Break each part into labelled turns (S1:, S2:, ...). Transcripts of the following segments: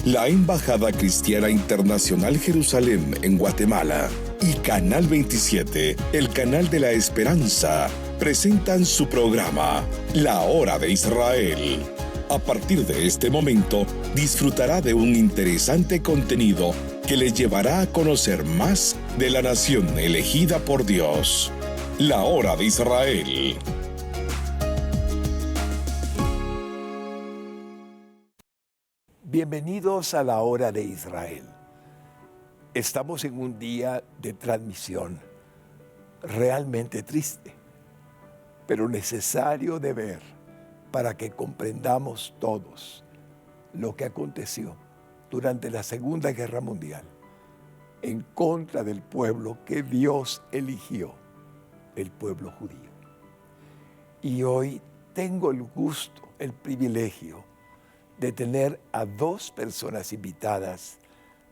S1: la Embajada Cristiana Internacional Jerusalén en Guatemala y Canal 27, el canal de la esperanza, presentan su programa, La Hora de Israel. A partir de este momento, disfrutará de un interesante contenido que le llevará a conocer más de la nación elegida por Dios. La Hora de Israel.
S2: Bienvenidos a la Hora de Israel. Estamos en un día de transmisión realmente triste, pero necesario de ver para que comprendamos todos lo que aconteció durante la Segunda Guerra Mundial en contra del pueblo que Dios eligió, el pueblo judío. Y hoy tengo el gusto, el privilegio de tener a dos personas invitadas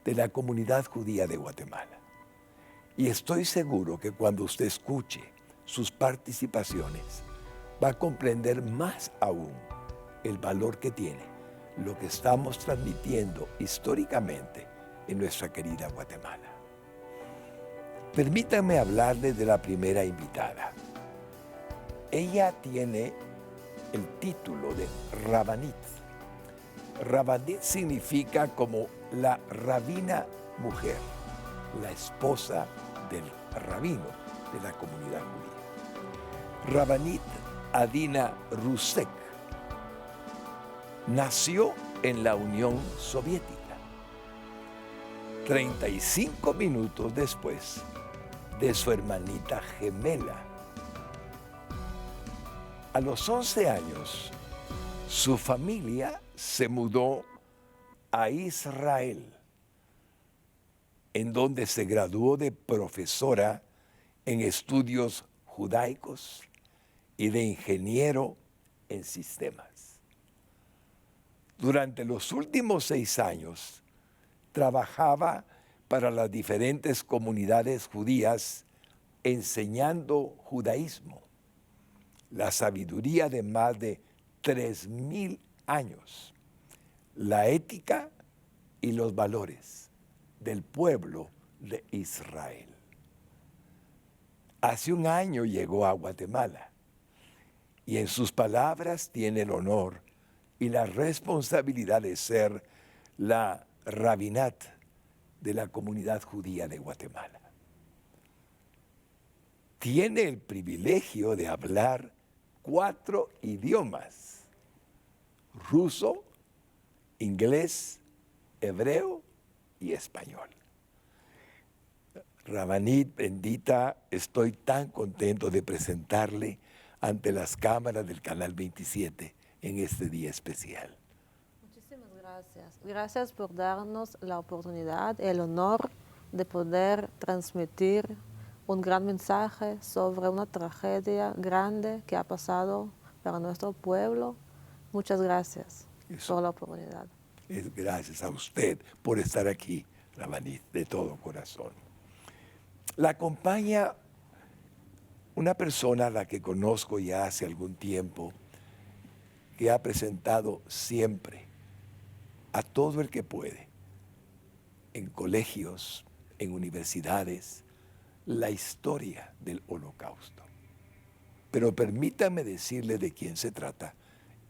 S2: de la comunidad judía de Guatemala. Y estoy seguro que cuando usted escuche sus participaciones, va a comprender más aún el valor que tiene lo que estamos transmitiendo históricamente en nuestra querida Guatemala. Permítanme hablarles de la primera invitada. Ella tiene el título de Rabanit. Rabanit significa como la rabina mujer, la esposa del rabino de la comunidad judía. Rabanit Adina Rusek nació en la Unión Soviética. 35 minutos después de su hermanita gemela. A los 11 años, su familia se mudó a Israel, en donde se graduó de profesora en estudios judaicos y de ingeniero en sistemas. Durante los últimos 6 años, trabajaba para las diferentes comunidades judías enseñando judaísmo, la sabiduría de más de 3,000 años, la ética y los valores del pueblo de Israel. Hace un año llegó a Guatemala y en sus palabras tiene el honor y la responsabilidad de ser la rabinat de la comunidad judía de Guatemala. Tiene el privilegio de hablar 4 idiomas: ruso, inglés, hebreo y español. Rabanit, bendita, estoy tan contento de presentarle ante las cámaras del Canal 27 en este día especial.
S3: Muchísimas gracias. Gracias por darnos la oportunidad, el honor de poder transmitir un gran mensaje sobre una tragedia grande que ha pasado para nuestro pueblo. Muchas gracias por la oportunidad.
S2: Gracias a usted por estar aquí, Rabanit, de todo corazón. La acompaña una persona a la que conozco ya hace algún tiempo, que ha presentado siempre a todo el que puede, en colegios, en universidades, la historia del Holocausto. Pero permítame decirle de quién se trata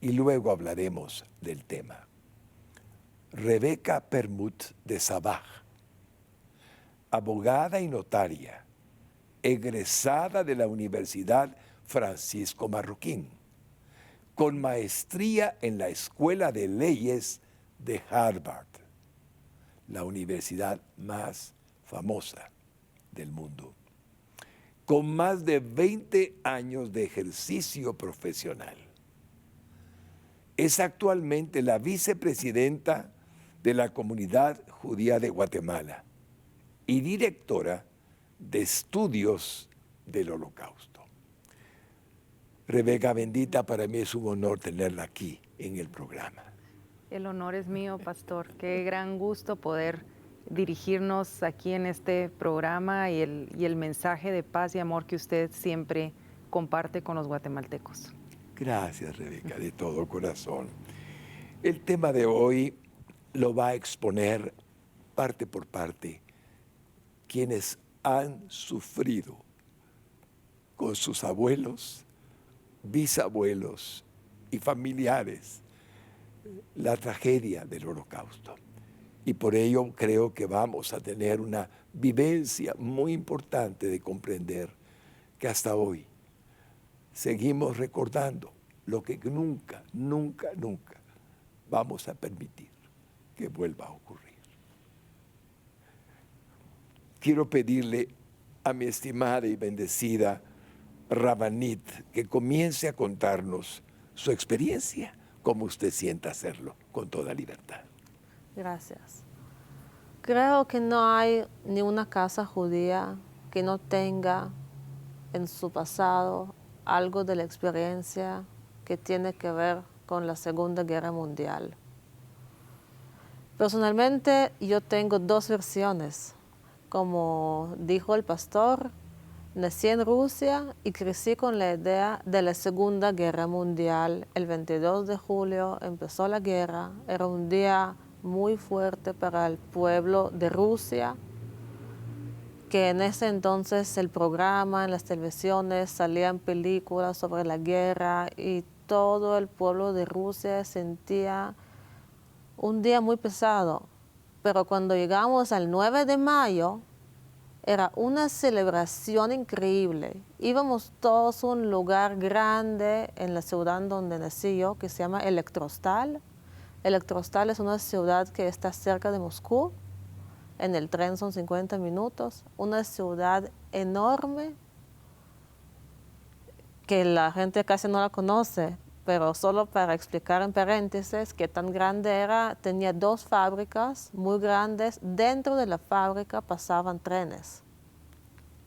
S2: y luego hablaremos del tema. Rebeca Permut de Sabaj, abogada y notaria, egresada de la Universidad Francisco Marroquín, con maestría en la Escuela de Leyes de Harvard, la universidad más famosa del mundo, con más de 20 años de ejercicio profesional. Es actualmente la vicepresidenta de la Comunidad Judía de Guatemala y directora de Estudios del Holocausto. Rebeca, bendita, para mí es un honor tenerla aquí en el programa.
S4: El honor es mío, pastor. Qué gran gusto poder dirigirnos aquí en este programa y el mensaje de paz y amor que usted siempre comparte con los guatemaltecos.
S2: Gracias, Rebeca, de todo corazón. El tema de hoy lo va a exponer parte por parte quienes han sufrido con sus abuelos, bisabuelos y familiares la tragedia del Holocausto. Y por ello creo que vamos a tener una vivencia muy importante de comprender que hasta hoy seguimos recordando lo que nunca, nunca, nunca vamos a permitir que vuelva a ocurrir. Quiero pedirle a mi estimada y bendecida Rabanit que comience a contarnos su experiencia, como usted sienta hacerlo, con toda libertad.
S3: Gracias. Creo que no hay ni una casa judía que no tenga en su pasado algo de la experiencia que tiene que ver con la Segunda Guerra Mundial. Personalmente, yo tengo dos versiones. Como dijo el pastor, nací en Rusia y crecí con la idea de la Segunda Guerra Mundial. El 22 de julio empezó la guerra. Era un día muy fuerte para el pueblo de Rusia, que en ese entonces el programa en las televisiones salían películas sobre la guerra y todo el pueblo de Rusia sentía un día muy pesado. Pero cuando llegamos al 9 de mayo, era una celebración increíble. Íbamos todos a un lugar grande en la ciudad donde nací yo, que se llama Elektrostal. Elektrostal es una ciudad que está cerca de Moscú. En el tren son 50 minutos. Una ciudad enorme que la gente casi no la conoce, pero solo para explicar en paréntesis qué tan grande era, tenía 2 fábricas muy grandes. Dentro de la fábrica pasaban trenes.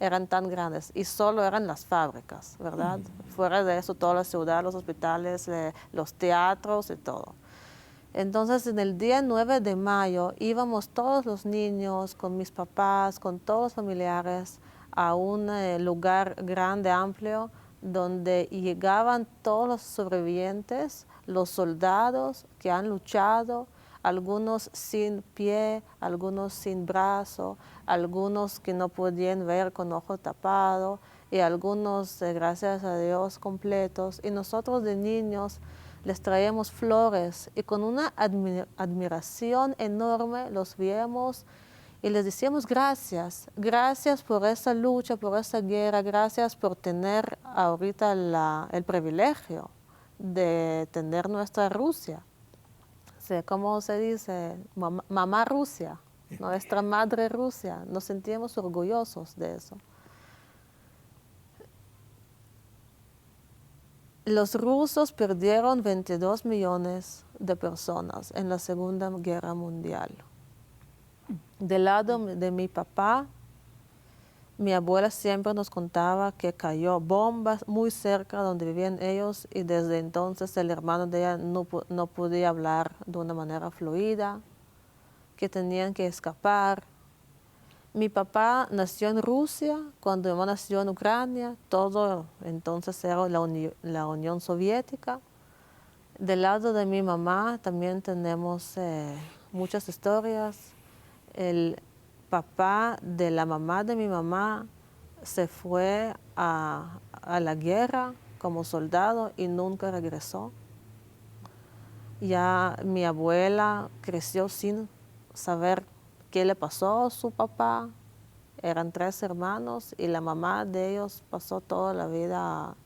S3: Eran tan grandes y solo eran las fábricas, ¿verdad? Fuera de eso, toda la ciudad, los hospitales, los teatros y todo. Entonces, en el día 9 de mayo íbamos todos los niños con mis papás, con todos los familiares, a un lugar grande, amplio, donde llegaban todos los sobrevivientes, los soldados que han luchado, algunos sin pie, algunos sin brazo, algunos que no podían ver con ojo tapado y algunos, gracias a Dios, completos. Y nosotros de niños les traíamos flores y con una admiración enorme los veíamos y les decíamos gracias, gracias por esa lucha, por esa guerra, gracias por tener ahorita el privilegio de tener nuestra Rusia. ¿Cómo se dice? Mamá Rusia, nuestra madre Rusia. Nos sentíamos orgullosos de eso. Los rusos perdieron 22 millones de personas en la Segunda Guerra Mundial. Del lado de mi papá, mi abuela siempre nos contaba que cayó bombas muy cerca donde vivían ellos y desde entonces el hermano de ella no podía hablar de una manera fluida, que tenían que escapar. Mi papá nació en Rusia, cuando mi mamá nació en Ucrania, todo entonces era la Unión Soviética. Del lado de mi mamá también tenemos muchas historias. El papá de la mamá de mi mamá se fue a la guerra como soldado y nunca regresó. Ya mi abuela creció sin saber qué le pasó a su papá. Eran 3 hermanos y la mamá de ellos pasó toda la vida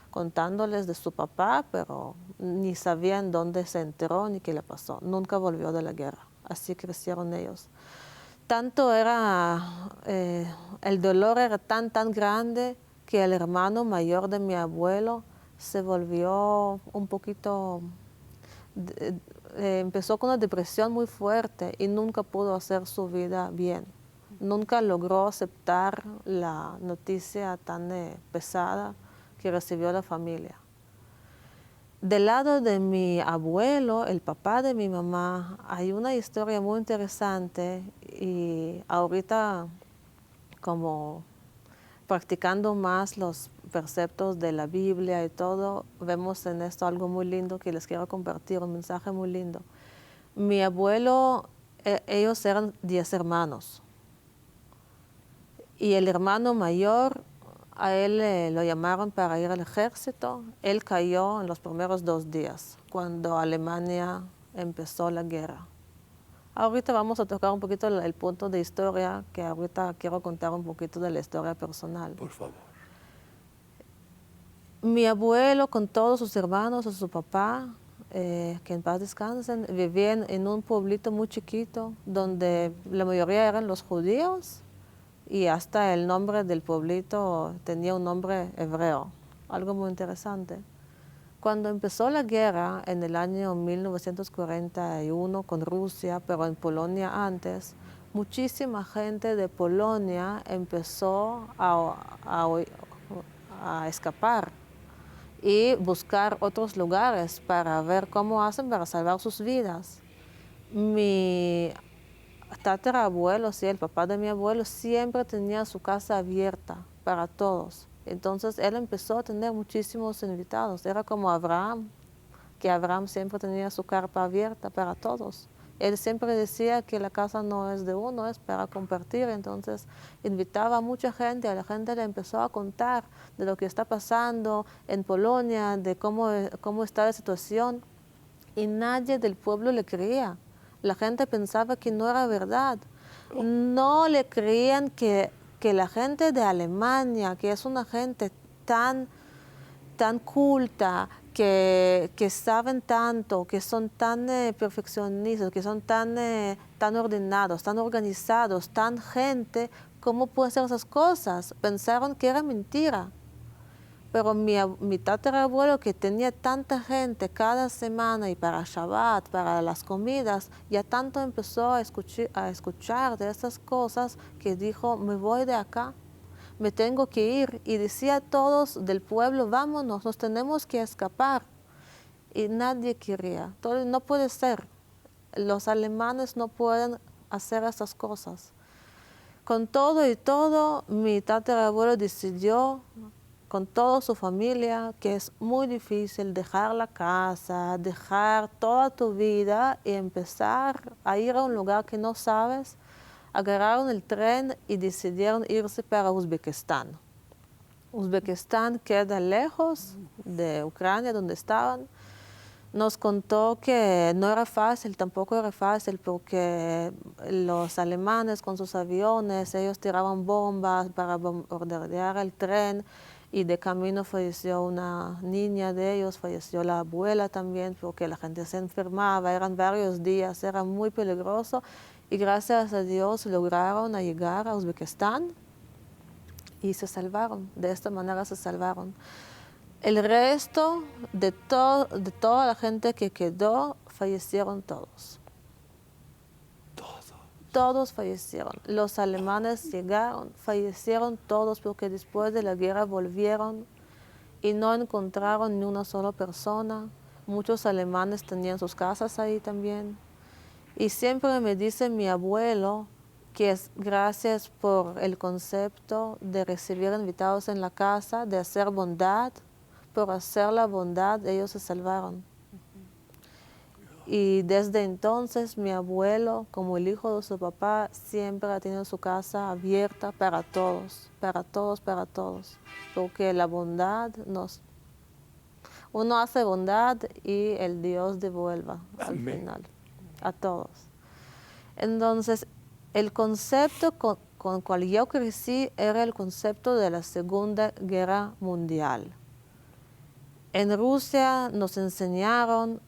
S3: contándoles de su papá, pero ni sabían dónde se enteró ni qué le pasó. Nunca volvió de la guerra. Así crecieron ellos. Tanto era, el dolor era tan grande que el hermano mayor de mi abuelo se volvió un poquito, empezó con una depresión muy fuerte y nunca pudo hacer su vida bien. Nunca logró aceptar la noticia tan pesada que recibió la familia. Del lado de mi abuelo, el papá de mi mamá, hay una historia muy interesante y ahorita como practicando más los preceptos de la Biblia y todo, vemos en esto algo muy lindo que les quiero compartir, un mensaje muy lindo. Mi abuelo, ellos eran 10 hermanos. Y el hermano mayor, a él lo llamaron para ir al ejército. Él cayó en los primeros 2 días, cuando Alemania empezó la guerra. Ahorita vamos a tocar un poquito el punto de historia, que ahorita quiero contar un poquito de la historia personal.
S2: Por favor.
S3: Mi abuelo con todos sus hermanos, o su papá, que en paz descansen, vivían en un pueblito muy chiquito, donde la mayoría eran los judíos, y hasta el nombre del pueblito tenía un nombre hebreo, algo muy interesante. Cuando empezó la guerra en el año 1941 con Rusia, pero en Polonia antes, muchísima gente de Polonia empezó a escapar y buscar otros lugares para ver cómo hacen para salvar sus vidas. Mi tatarabuelo, sí, el papá de mi abuelo, siempre tenía su casa abierta para todos. Entonces él empezó a tener muchísimos invitados. Era como Abraham, que Abraham siempre tenía su carpa abierta para todos. Él siempre decía que la casa no es de uno, es para compartir. Entonces invitaba a mucha gente, a la gente le empezó a contar de lo que está pasando en Polonia, de cómo está la situación. Y nadie del pueblo le creía. La gente pensaba que no era verdad. No le creían que la gente de Alemania, que es una gente tan culta, que saben tanto, que son tan perfeccionistas, que son tan ordenados, tan organizados, tan gente, ¿cómo puede hacer esas cosas? Pensaron que era mentira. Pero mi tatarabuelo, que tenía tanta gente cada semana y para Shabbat, para las comidas, ya tanto empezó a escuchar de esas cosas que dijo, me voy de acá, me tengo que ir. Y decía a todos del pueblo, vámonos, nos tenemos que escapar. Y nadie quería. No puede ser. Los alemanes no pueden hacer esas cosas. Con todo y todo, mi tatarabuelo decidió, con toda su familia, que es muy difícil dejar la casa, dejar toda tu vida y empezar a ir a un lugar que no sabes. Agarraron el tren y decidieron irse para Uzbekistán. Uzbekistán queda lejos de Ucrania, donde estaban. Nos contó que no era fácil, tampoco era fácil, porque los alemanes con sus aviones, ellos tiraban bombas para bombardear el tren, y de camino falleció una niña de ellos, falleció la abuela también, porque la gente se enfermaba, eran varios días, era muy peligroso, y gracias a Dios lograron llegar a Uzbekistán y se salvaron. De esta manera se salvaron. El resto de toda la gente que quedó, fallecieron todos. Todos fallecieron. Los alemanes llegaron, fallecieron todos, porque después de la guerra volvieron y no encontraron ni una sola persona. Muchos alemanes tenían sus casas ahí también. Y siempre me dice mi abuelo que es gracias por el concepto de recibir invitados en la casa, de hacer bondad. Por hacer la bondad, ellos se salvaron. Y desde entonces mi abuelo, como el hijo de su papá, siempre ha tenido su casa abierta para todos, para todos, para todos. Porque la bondad uno hace bondad y el Dios devuelva al final a todos. Entonces, el concepto con el cual yo crecí era el concepto de la Segunda Guerra Mundial. En Rusia nos enseñaron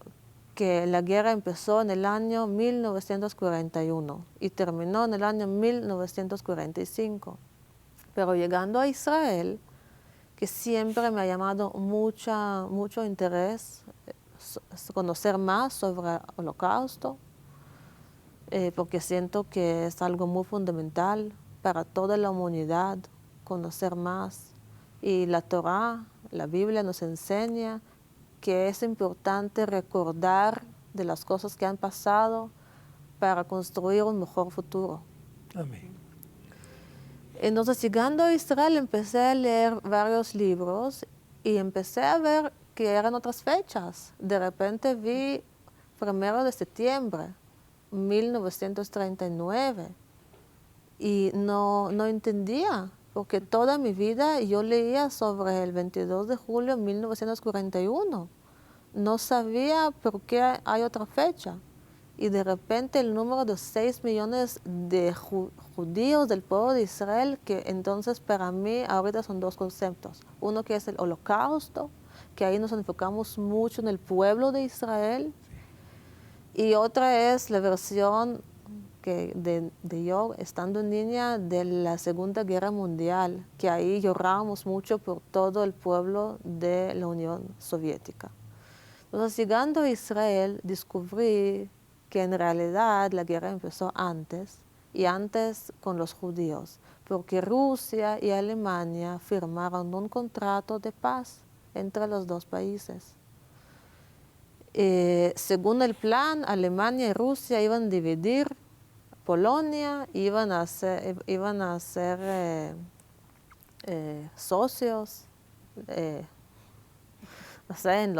S3: que la guerra empezó en el año 1941 y terminó en el año 1945. Pero llegando a Israel, que siempre me ha llamado mucho interés conocer más sobre el Holocausto, porque siento que es algo muy fundamental para toda la humanidad, conocer más. Y la Torá, la Biblia nos enseña que es importante recordar de las cosas que han pasado para construir un mejor futuro.
S2: Amén.
S3: Entonces, llegando a Israel, empecé a leer varios libros y empecé a ver que eran otras fechas. De repente vi 1 de septiembre, 1939 y no entendía, porque toda mi vida yo leía sobre el 22 de julio de 1941. No sabía por qué hay otra fecha. Y de repente el número de 6 millones de judíos del pueblo de Israel, que entonces para mí ahorita son dos conceptos. Uno que es el holocausto, que ahí nos enfocamos mucho en el pueblo de Israel. Y otra es la versión que de yo, estando niña, de la Segunda Guerra Mundial, que ahí llorábamos mucho por todo el pueblo de la Unión Soviética. Entonces, llegando a Israel, descubrí que en realidad la guerra empezó antes, y antes con los judíos, porque Rusia y Alemania firmaron un contrato de paz entre los dos países. Según el plan, Alemania y Rusia iban a dividir Polonia, iban a ser socios, no sé, en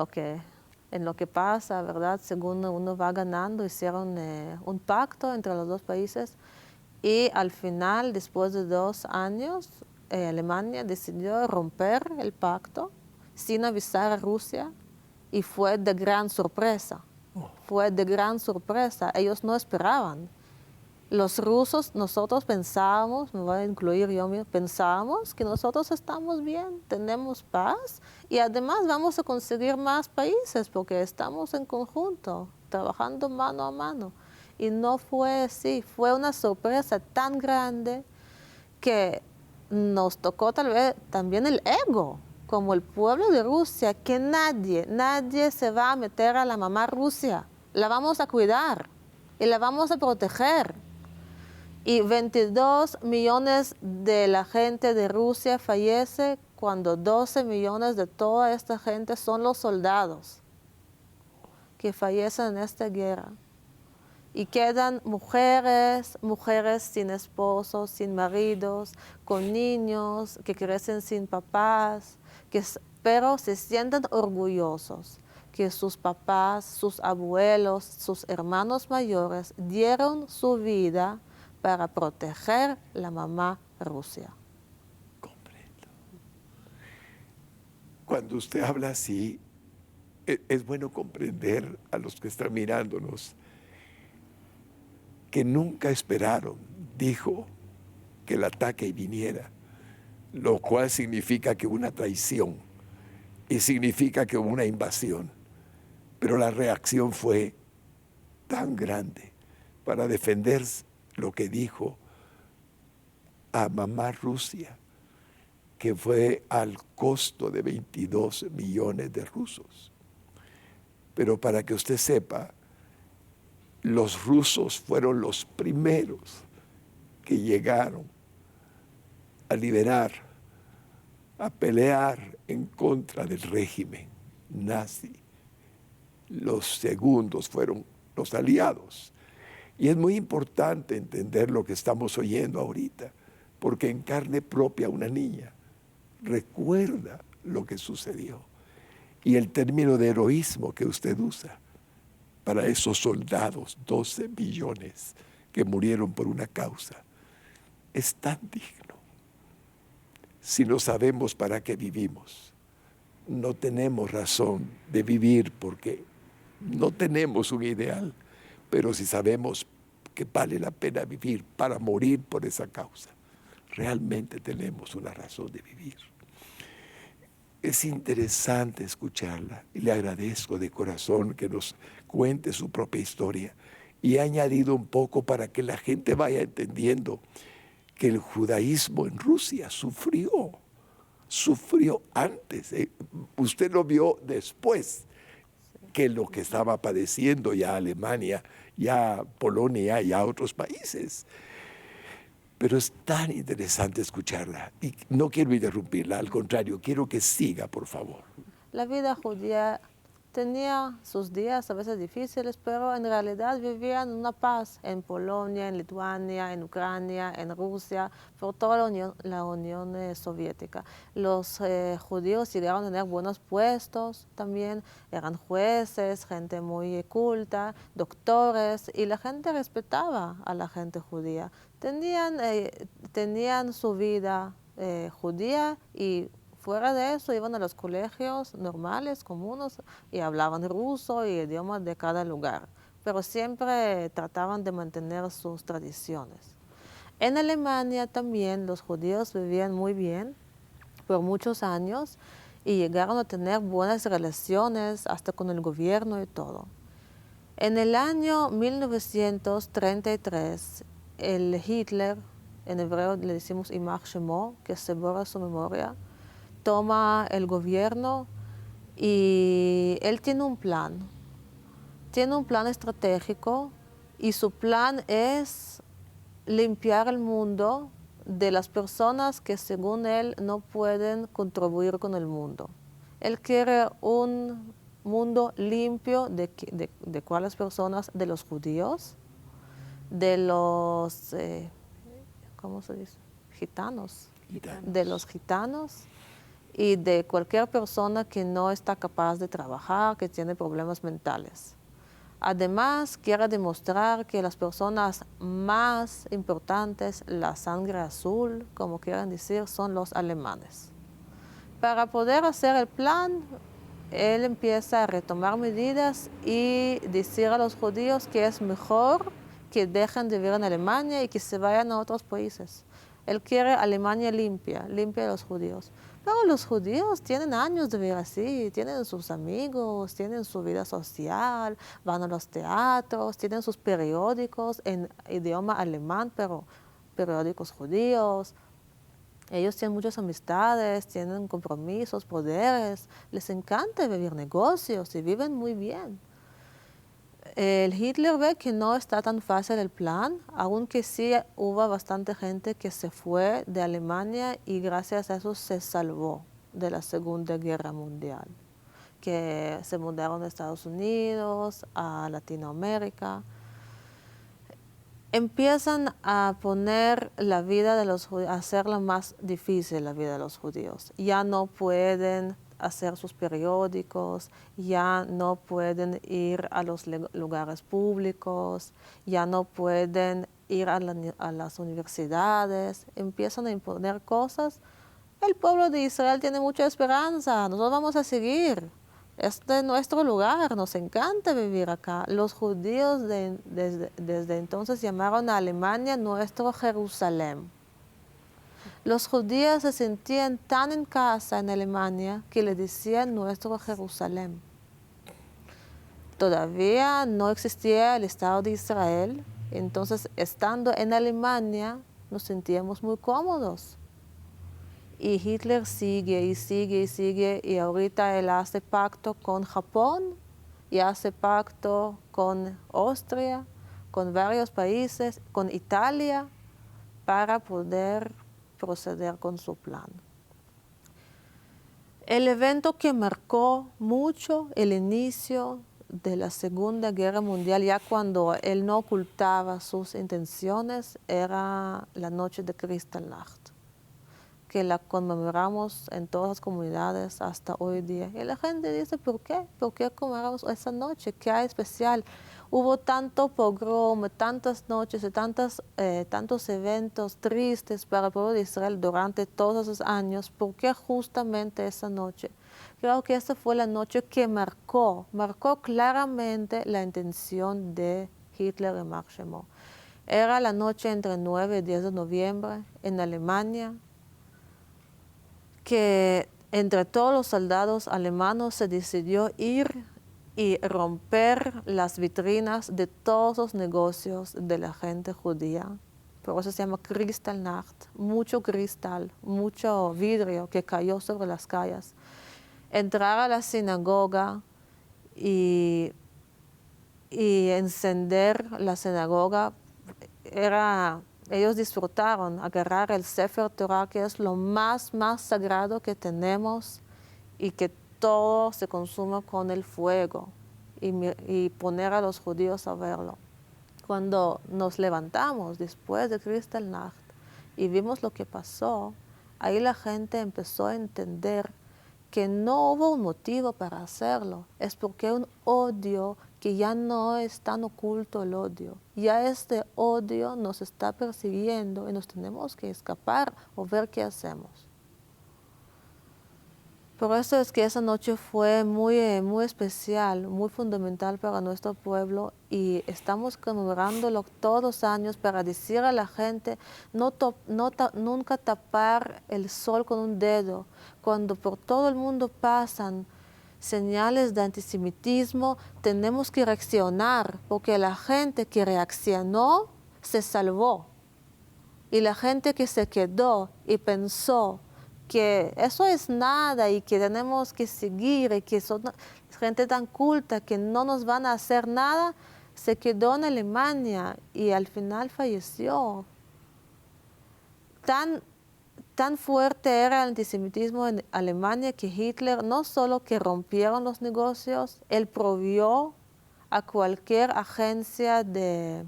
S3: lo que pasa, ¿verdad? Según uno va ganando, hicieron un pacto entre los dos países y al final, después de 2 años, Alemania decidió romper el pacto sin avisar a Rusia y fue de gran sorpresa. Fue de gran sorpresa. Ellos no esperaban. Los rusos, nosotros pensábamos, me voy a incluir yo mismo, pensábamos que nosotros estamos bien, tenemos paz y además vamos a conseguir más países porque estamos en conjunto, trabajando mano a mano. Y no fue así, fue una sorpresa tan grande que nos tocó tal vez también el ego, como el pueblo de Rusia, que nadie se va a meter a la mamá Rusia. La vamos a cuidar y la vamos a proteger. Y 22 millones de la gente de Rusia fallece cuando 12 millones de toda esta gente son los soldados que fallecen en esta guerra. Y quedan mujeres sin esposos, sin maridos, con niños que crecen sin papás, pero se sienten orgullosos que sus papás, sus abuelos, sus hermanos mayores dieron su vida para proteger la mamá Rusia.
S2: Comprendo. Cuando usted habla así, es bueno comprender a los que están mirándonos que nunca esperaron, dijo, que el ataque viniera, lo cual significa que hubo una traición y significa que hubo una invasión. Pero la reacción fue tan grande para defender lo que dijo a mamá Rusia, que fue al costo de 22 millones de rusos. Pero para que usted sepa, los rusos fueron los primeros que llegaron a liberar, a pelear en contra del régimen nazi. Los segundos fueron los aliados. Y es muy importante entender lo que estamos oyendo ahorita, porque en carne propia una niña recuerda lo que sucedió. Y el término de heroísmo que usted usa para esos soldados, 12 millones que murieron por una causa, es tan digno. Si no sabemos para qué vivimos, no tenemos razón de vivir porque no tenemos un ideal, pero si sabemos que vale la pena vivir para morir por esa causa, realmente tenemos una razón de vivir. Es interesante escucharla y le agradezco de corazón que nos cuente su propia historia. Y he añadido un poco para que la gente vaya entendiendo que el judaísmo en Rusia sufrió antes. Usted lo vio después que lo que estaba padeciendo ya Alemania, ya Polonia, ya otros países. Pero es tan interesante escucharla y no quiero interrumpirla, al contrario, quiero que siga, por favor.
S3: La vida judía tenía sus días a veces difíciles, pero en realidad vivían en una paz en Polonia, en Lituania, en Ucrania, en Rusia, por toda la Unión Soviética. Los judíos llegaron a tener buenos puestos también, eran jueces, gente muy culta, doctores, y la gente respetaba a la gente judía. Tenían su vida judía y fuera de eso iban a los colegios normales, comunes, y hablaban ruso y idiomas de cada lugar, pero siempre trataban de mantener sus tradiciones. En Alemania también los judíos vivían muy bien por muchos años y llegaron a tener buenas relaciones hasta con el gobierno y todo. En el año 1933, el Hitler, en hebreo le decimos Ymach Shemo, que se borra su memoria, toma el gobierno y él tiene un plan estratégico y su plan es limpiar el mundo de las personas que según él no pueden contribuir con el mundo. Él quiere un mundo limpio de cuáles personas, de los judíos, de los, ¿cómo se dice? Gitanos. De los gitanos y de cualquier persona que no está capaz de trabajar, que tiene problemas mentales. Además, quiere demostrar que las personas más importantes, la sangre azul, como quieran decir, son los alemanes. Para poder hacer el plan, él empieza a retomar medidas y decir a los judíos que es mejor que dejen de vivir en Alemania y que se vayan a otros países. Él quiere Alemania limpia de los judíos. Pero los judíos tienen años de vivir así, tienen sus amigos, tienen su vida social, van a los teatros, tienen sus periódicos en idioma alemán, pero periódicos judíos. Ellos tienen muchas amistades, tienen compromisos, poderes, les encanta vivir negocios y viven muy bien. El Hitler ve que no está tan fácil el plan, aunque sí hubo bastante gente que se fue de Alemania y gracias a eso se salvó de la Segunda Guerra Mundial, que se mudaron a Estados Unidos, a Latinoamérica. Empiezan a poner la vida de los judíos, a hacerla más difícil la vida de los judíos. Ya no pueden hacer sus periódicos, ya no pueden ir a los lugares públicos, ya no pueden ir a las universidades, empiezan a imponer cosas. El pueblo de Israel tiene mucha esperanza, nosotros vamos a seguir. Este es nuestro lugar, nos encanta vivir acá. Los judíos desde entonces llamaron a Alemania nuestro Jerusalén. Los judíos se sentían tan en casa en Alemania que le decían nuestro Jerusalén. Todavía no existía el Estado de Israel, entonces estando en Alemania nos sentíamos muy cómodos. Y Hitler sigue y sigue y sigue y ahorita él hace pacto con Japón y hace pacto con Austria, con varios países, con Italia, para poder proceder con su plan. El evento que marcó mucho el inicio de la Segunda Guerra Mundial, ya cuando él no ocultaba sus intenciones, era la noche de Kristallnacht, que la conmemoramos en todas las comunidades hasta hoy día. Y la gente dice, ¿por qué? ¿Por qué conmemoramos esa noche? ¿Qué hay especial? Hubo tanto pogrom, tantas noches y tantos eventos tristes para el pueblo de Israel durante todos esos años. ¿Por qué justamente esa noche? Creo que esa fue la noche que marcó claramente la intención de Hitler y Ymach Shemo. Era la noche entre 9 y 10 de noviembre en Alemania, que entre todos los soldados alemanes se decidió ir y romper las vitrinas de todos los negocios de la gente judía. Por eso se llama Kristallnacht, mucho cristal, mucho vidrio que cayó sobre las calles. Entrar a la sinagoga y encender la sinagoga ellos disfrutaron agarrar el Sefer Torah, que es lo más sagrado que tenemos y que todo se consume con el fuego y poner a los judíos a verlo. Cuando nos levantamos después de Kristallnacht y vimos lo que pasó, ahí la gente empezó a entender que no hubo un motivo para hacerlo. Es porque hay un odio que ya no es tan oculto el odio. Ya este odio nos está persiguiendo y nos tenemos que escapar o ver qué hacemos. Por eso es que esa noche fue muy especial, muy fundamental para nuestro pueblo y estamos conmemorándolo todos los años para decir a la gente nunca tapar el sol con un dedo. Cuando por todo el mundo pasan señales de antisemitismo, tenemos que reaccionar porque la gente que reaccionó se salvó y la gente que se quedó y pensó que eso es nada y que tenemos que seguir y que son gente tan culta que no nos van a hacer nada, se quedó en Alemania y al final falleció. Tan fuerte era el antisemitismo en Alemania que Hitler no solo que rompieron los negocios, él prohibió a cualquier agencia de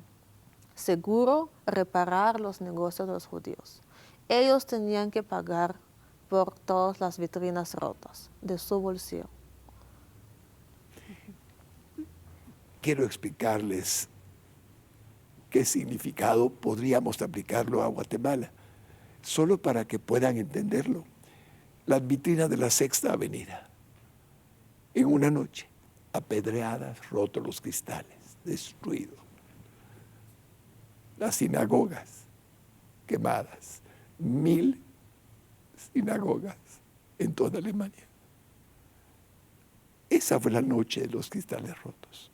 S3: seguro reparar los negocios de los judíos. Ellos tenían que pagar por todas las vitrinas rotas de su bolsillo.
S2: Quiero explicarles qué significado podríamos aplicarlo a Guatemala, solo para que puedan entenderlo. Las vitrinas de la Sexta Avenida, en una noche, apedreadas, rotos los cristales, destruidos. Las sinagogas quemadas, 1000 sinagogas en toda Alemania. Esa fue la noche de los cristales rotos.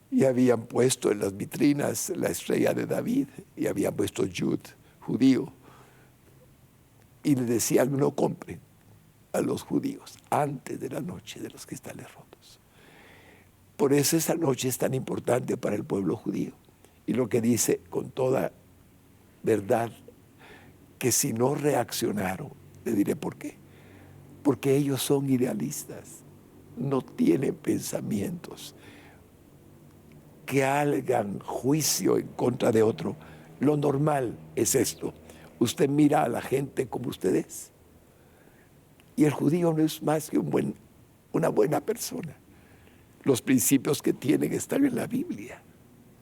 S2: Y habían puesto en las vitrinas la estrella de David y habían puesto Yud, judío. Y le decían, no compren a los judíos antes de la noche de los cristales rotos. Por eso esa noche es tan importante para el pueblo judío. Y lo que dice con toda verdad, que si no reaccionaron, le diré por qué. Porque ellos son idealistas, no tienen pensamientos que hagan juicio en contra de otro. Lo normal es esto. Usted mira a la gente como usted es. Y el judío no es más que una buena persona. Los principios que tienen están en la Biblia.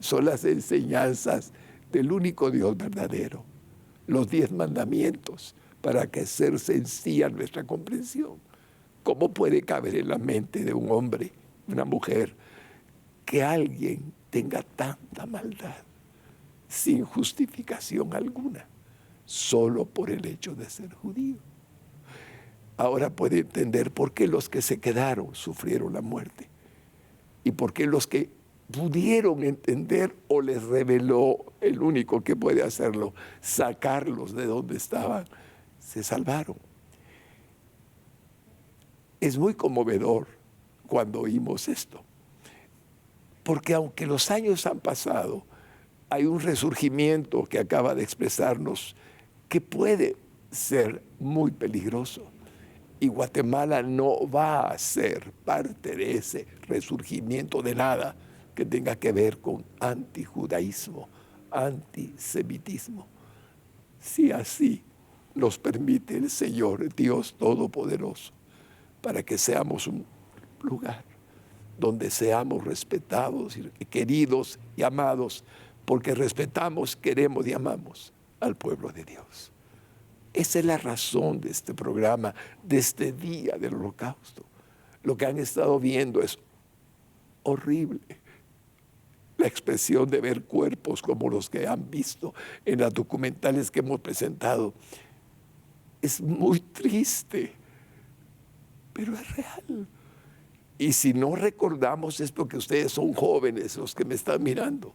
S2: Son las enseñanzas del único Dios verdadero. Los 10 mandamientos, para que sea sencilla nuestra comprensión. ¿Cómo puede caber en la mente de un hombre, una mujer, que alguien tenga tanta maldad sin justificación alguna, solo por el hecho de ser judío? Ahora puede entender por qué los que se quedaron sufrieron la muerte y por qué los que pudieron entender o les reveló el único que puede hacerlo, sacarlos de donde estaban, se salvaron. Es muy conmovedor cuando oímos esto, porque aunque los años han pasado, hay un resurgimiento que acaba de expresarnos que puede ser muy peligroso. Y Guatemala no va a ser parte de ese resurgimiento de nada que tenga que ver con antijudaísmo, antisemitismo. Si así nos permite el Señor, Dios Todopoderoso, para que seamos un lugar donde seamos respetados, y queridos y amados, porque respetamos, queremos y amamos al pueblo de Dios. Esa es la razón de este programa, de este día del Holocausto. Lo que han estado viendo es horrible. La expresión de ver cuerpos como los que han visto en las documentales que hemos presentado es muy triste, pero es real. Y si no recordamos es porque ustedes son jóvenes los que me están mirando.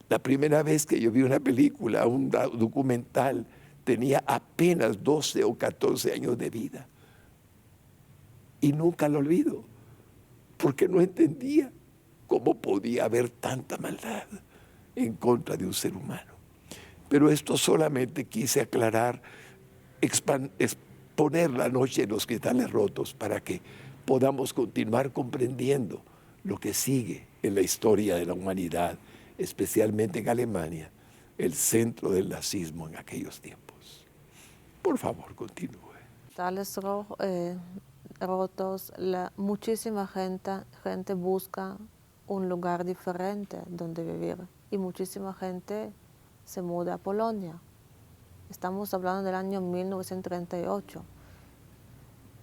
S2: La primera vez que yo vi una película, un documental, tenía apenas 12 o 14 años de vida. Y nunca lo olvido, porque no entendía cómo podía haber tanta maldad en contra de un ser humano. Pero esto solamente quise aclarar, poner la noche en los cristales rotos para que podamos continuar comprendiendo lo que sigue en la historia de la humanidad, especialmente en Alemania, el centro del nazismo en aquellos tiempos. Por favor, continúe.
S3: Cristales rotos, muchísima gente busca un lugar diferente donde vivir y muchísima gente se muda a Polonia. Estamos hablando del año 1938.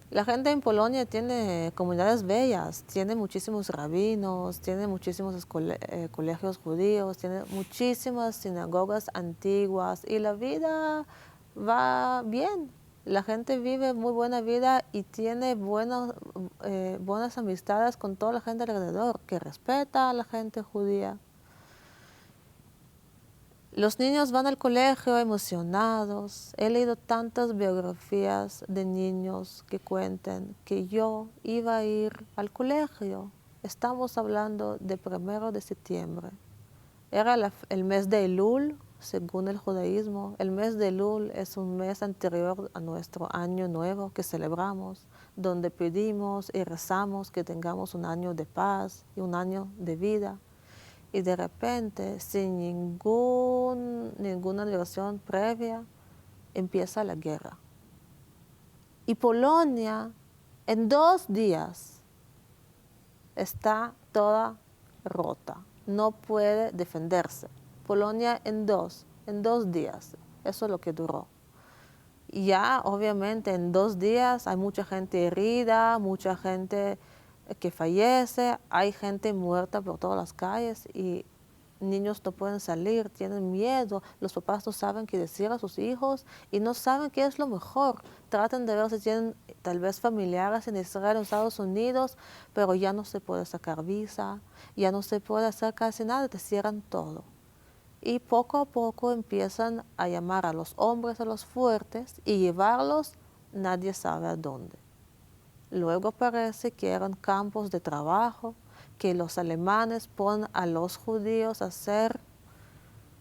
S3: La gente en Polonia tiene comunidades bellas, tiene muchísimos rabinos, tiene muchísimos colegios judíos, tiene muchísimas sinagogas antiguas y la vida va bien. La gente vive muy buena vida y tiene buenas amistades con toda la gente alrededor, que respeta a la gente judía. Los niños van al colegio emocionados. He leído tantas biografías de niños que cuentan que yo iba a ir al colegio. Estamos hablando de 1 de septiembre. Era el mes de Elul, según el judaísmo. El mes de Elul es un mes anterior a nuestro año nuevo que celebramos, donde pedimos y rezamos que tengamos un año de paz y un año de vida. Y de repente, sin ninguna liberación previa, empieza la guerra. Y Polonia, en 2 días, está toda rota. No puede defenderse. Polonia en dos días. Eso es lo que duró. Y ya, obviamente, en 2 días hay mucha gente herida, mucha gente que fallece, hay gente muerta por todas las calles y niños no pueden salir, tienen miedo, los papás no saben qué decir a sus hijos y no saben qué es lo mejor. Tratan de ver si tienen tal vez familiares en Israel, en Estados Unidos, pero ya no se puede sacar visa, ya no se puede hacer casi nada, te cierran todo. Y poco a poco empiezan a llamar a los hombres, a los fuertes, y llevarlos nadie sabe a dónde. Luego parece que eran campos de trabajo, que los alemanes ponen a los judíos a ser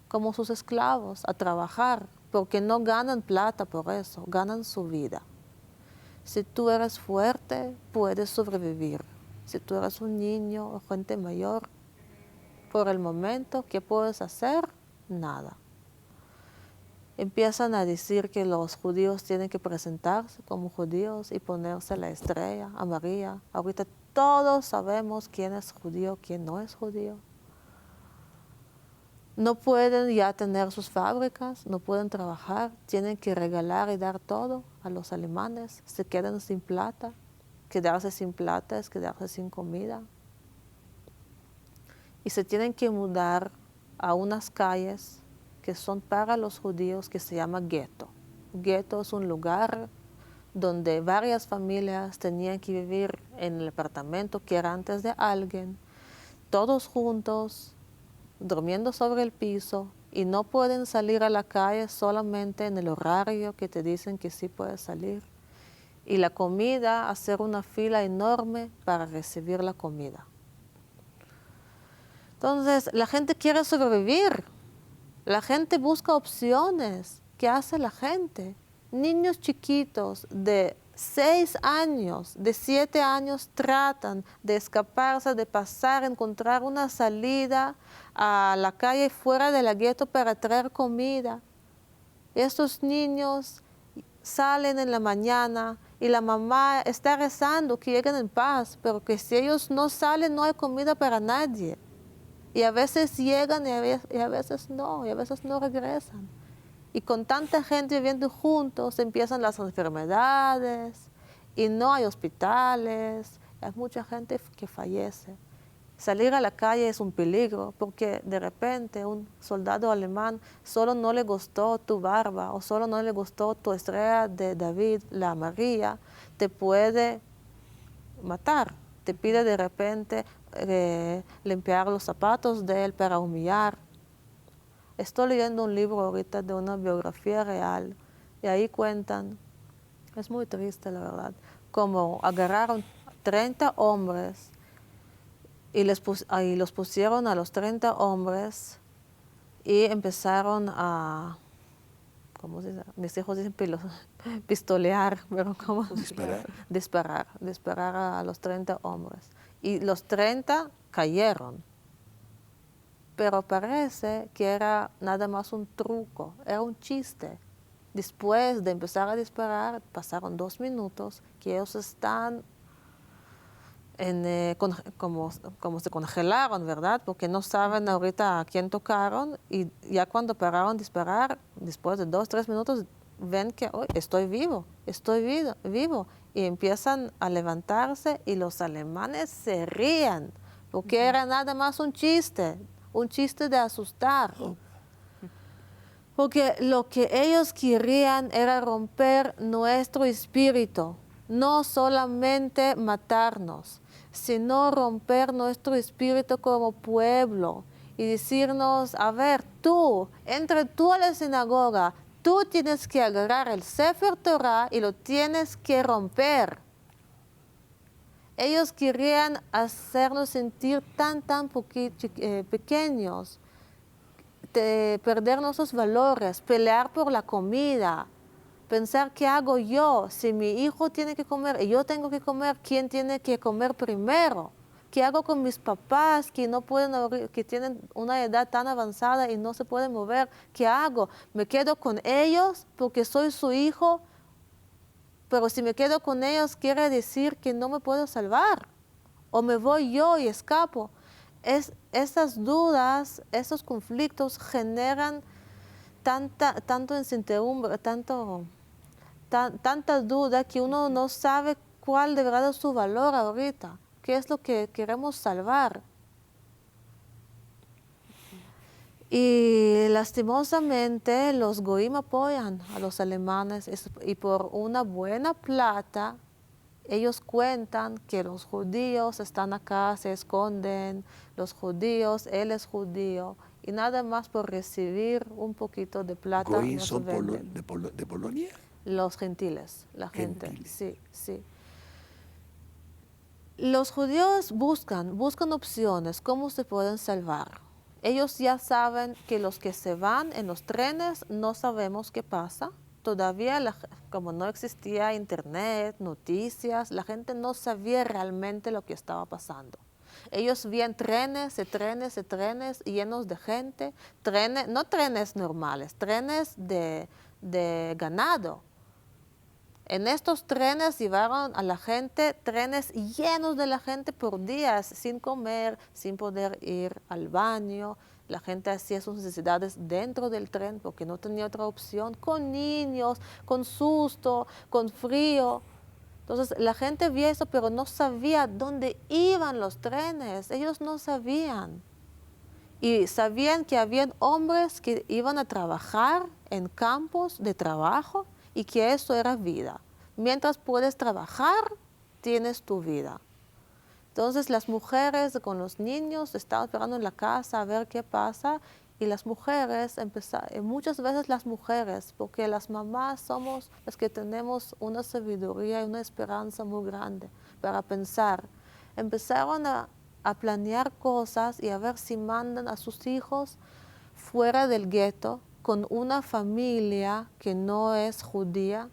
S3: como sus esclavos, a trabajar, porque no ganan plata por eso, ganan su vida. Si tú eres fuerte, puedes sobrevivir. Si tú eres un niño o gente mayor, por el momento, ¿qué puedes hacer? Nada. Empiezan a decir que los judíos tienen que presentarse como judíos y ponerse la estrella a María. Ahorita todos sabemos quién es judío, quién no es judío. No pueden ya tener sus fábricas, no pueden trabajar, tienen que regalar y dar todo a los alemanes, se quedan sin plata. Quedarse sin plata es quedarse sin comida. Y se tienen que mudar a unas calles que son para los judíos, que se llama gueto. Gueto es un lugar donde varias familias tenían que vivir en el apartamento que era antes de alguien, todos juntos, durmiendo sobre el piso, y no pueden salir a la calle solamente en el horario que te dicen que sí puedes salir. Y la comida, hacer una fila enorme para recibir la comida. Entonces, la gente quiere sobrevivir. La gente busca opciones. ¿Qué hace la gente? Niños chiquitos de 6 años, de 7 años tratan de escaparse, de pasar, encontrar una salida a la calle fuera de la gueto para traer comida. Estos niños salen en la mañana y la mamá está rezando que lleguen en paz, pero que si ellos no salen no hay comida para nadie. Y a veces llegan y a veces no regresan. Y con tanta gente viviendo juntos empiezan las enfermedades y no hay hospitales, hay mucha gente que fallece. Salir a la calle es un peligro porque de repente un soldado alemán solo no le gustó tu barba o solo no le gustó tu estrella de David, la María, te puede matar. Te pide de repente limpiar los zapatos de él para humillar. Estoy leyendo un libro ahorita de una biografía real y ahí cuentan, es muy triste la verdad, como agarraron 30 hombres y los pusieron a los 30 hombres y empezaron a ¿cómo se dice? Mis hijos dicen pistolear, pero ¿cómo? Disparar a los 30 hombres. Y los 30 cayeron. Pero parece que era nada más un truco, era un chiste. Después de empezar a disparar, pasaron 2 minutos que ellos están como se congelaron, ¿verdad? Porque no saben ahorita a quién tocaron y ya cuando pararon de disparar, después de 2, 3 minutos, ven que oh, estoy vivo, vivo. Y empiezan a levantarse y los alemanes se ríen, porque era nada más un chiste de asustar. Porque lo que ellos querían era romper nuestro espíritu, no solamente matarnos, sino romper nuestro espíritu como pueblo y decirnos, a ver, entra tú a la sinagoga, tú tienes que agarrar el Sefer Torah y lo tienes que romper. Ellos querían hacernos sentir tan pequeños, perder nuestros valores, pelear por la comida, pensar qué hago yo, si mi hijo tiene que comer y yo tengo que comer, ¿quién tiene que comer primero? ¿Qué hago con mis papás que no pueden, que tienen una edad tan avanzada y no se pueden mover? ¿Qué hago? ¿Me quedo con ellos porque soy su hijo? Pero si me quedo con ellos quiere decir que no me puedo salvar. O me voy yo y escapo. Esas dudas, esos conflictos generan tanto incertidumbre, tanta duda que uno no sabe cuál de verdad es su valor ahorita, qué es lo que queremos salvar. Y lastimosamente los goim apoyan a los alemanes y por una buena plata ellos cuentan que los judíos están acá, se esconden, los judíos, él es judío, y nada más por recibir un poquito de plata.
S2: ¿Goim
S3: no
S2: son
S3: se venden.
S2: de Polonia?
S3: Los gentiles, la gente,
S2: Gentiles.
S3: sí. Los judíos buscan opciones, cómo se pueden salvar. Ellos ya saben que los que se van en los trenes no sabemos qué pasa. Todavía, como no existía internet, noticias, la gente no sabía realmente lo que estaba pasando. Ellos veían trenes llenos de gente, no trenes normales, trenes de ganado. En estos trenes llevaron a la gente, trenes llenos de la gente por días, sin comer, sin poder ir al baño. La gente hacía sus necesidades dentro del tren porque no tenía otra opción, con niños, con susto, con frío. Entonces la gente vio eso, pero no sabía dónde iban los trenes. Ellos no sabían. Y sabían que habían hombres que iban a trabajar en campos de trabajo y que eso era vida. Mientras puedes trabajar, tienes tu vida. Entonces las mujeres con los niños estaban esperando en la casa a ver qué pasa y las mujeres, muchas veces las mujeres, porque las mamás somos las que tenemos una sabiduría y una esperanza muy grande para pensar, empezaron a planear cosas y a ver si mandan a sus hijos fuera del gueto con una familia que no es judía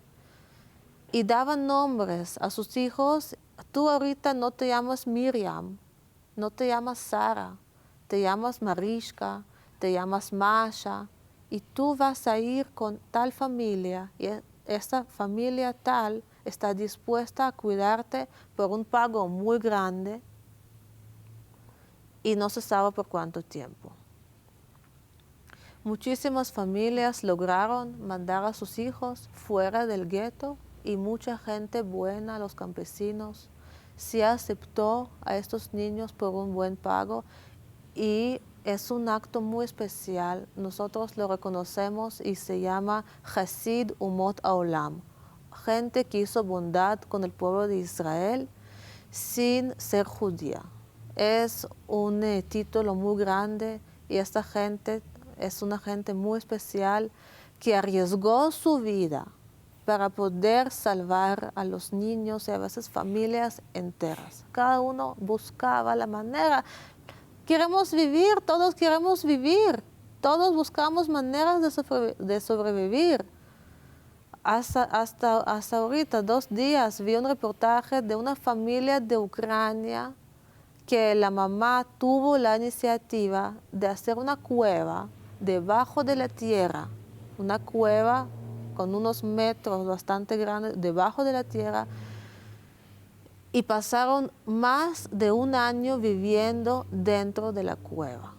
S3: y daban nombres a sus hijos. Tú ahorita no te llamas Miriam, no te llamas Sara, te llamas Marishka, te llamas Masha y tú vas a ir con tal familia y esta familia tal está dispuesta a cuidarte por un pago muy grande y no se sabe por cuánto tiempo. Muchísimas familias lograron mandar a sus hijos fuera del gueto y mucha gente buena, los campesinos, sí aceptó a estos niños por un buen pago y es un acto muy especial. Nosotros lo reconocemos y se llama Hasid Umot Haolam, gente que hizo bondad con el pueblo de Israel sin ser judía. Es un título muy grande y esta gente es una gente muy especial que arriesgó su vida para poder salvar a los niños y a veces familias enteras. Cada uno buscaba la manera. Queremos vivir, todos buscamos maneras de sobrevivir. hasta ahorita, 2 días, vi un reportaje de una familia de Ucrania que la mamá tuvo la iniciativa de hacer una cueva debajo de la tierra, una cueva con unos metros bastante grandes debajo de la tierra, y pasaron más de 1 año viviendo dentro de la cueva,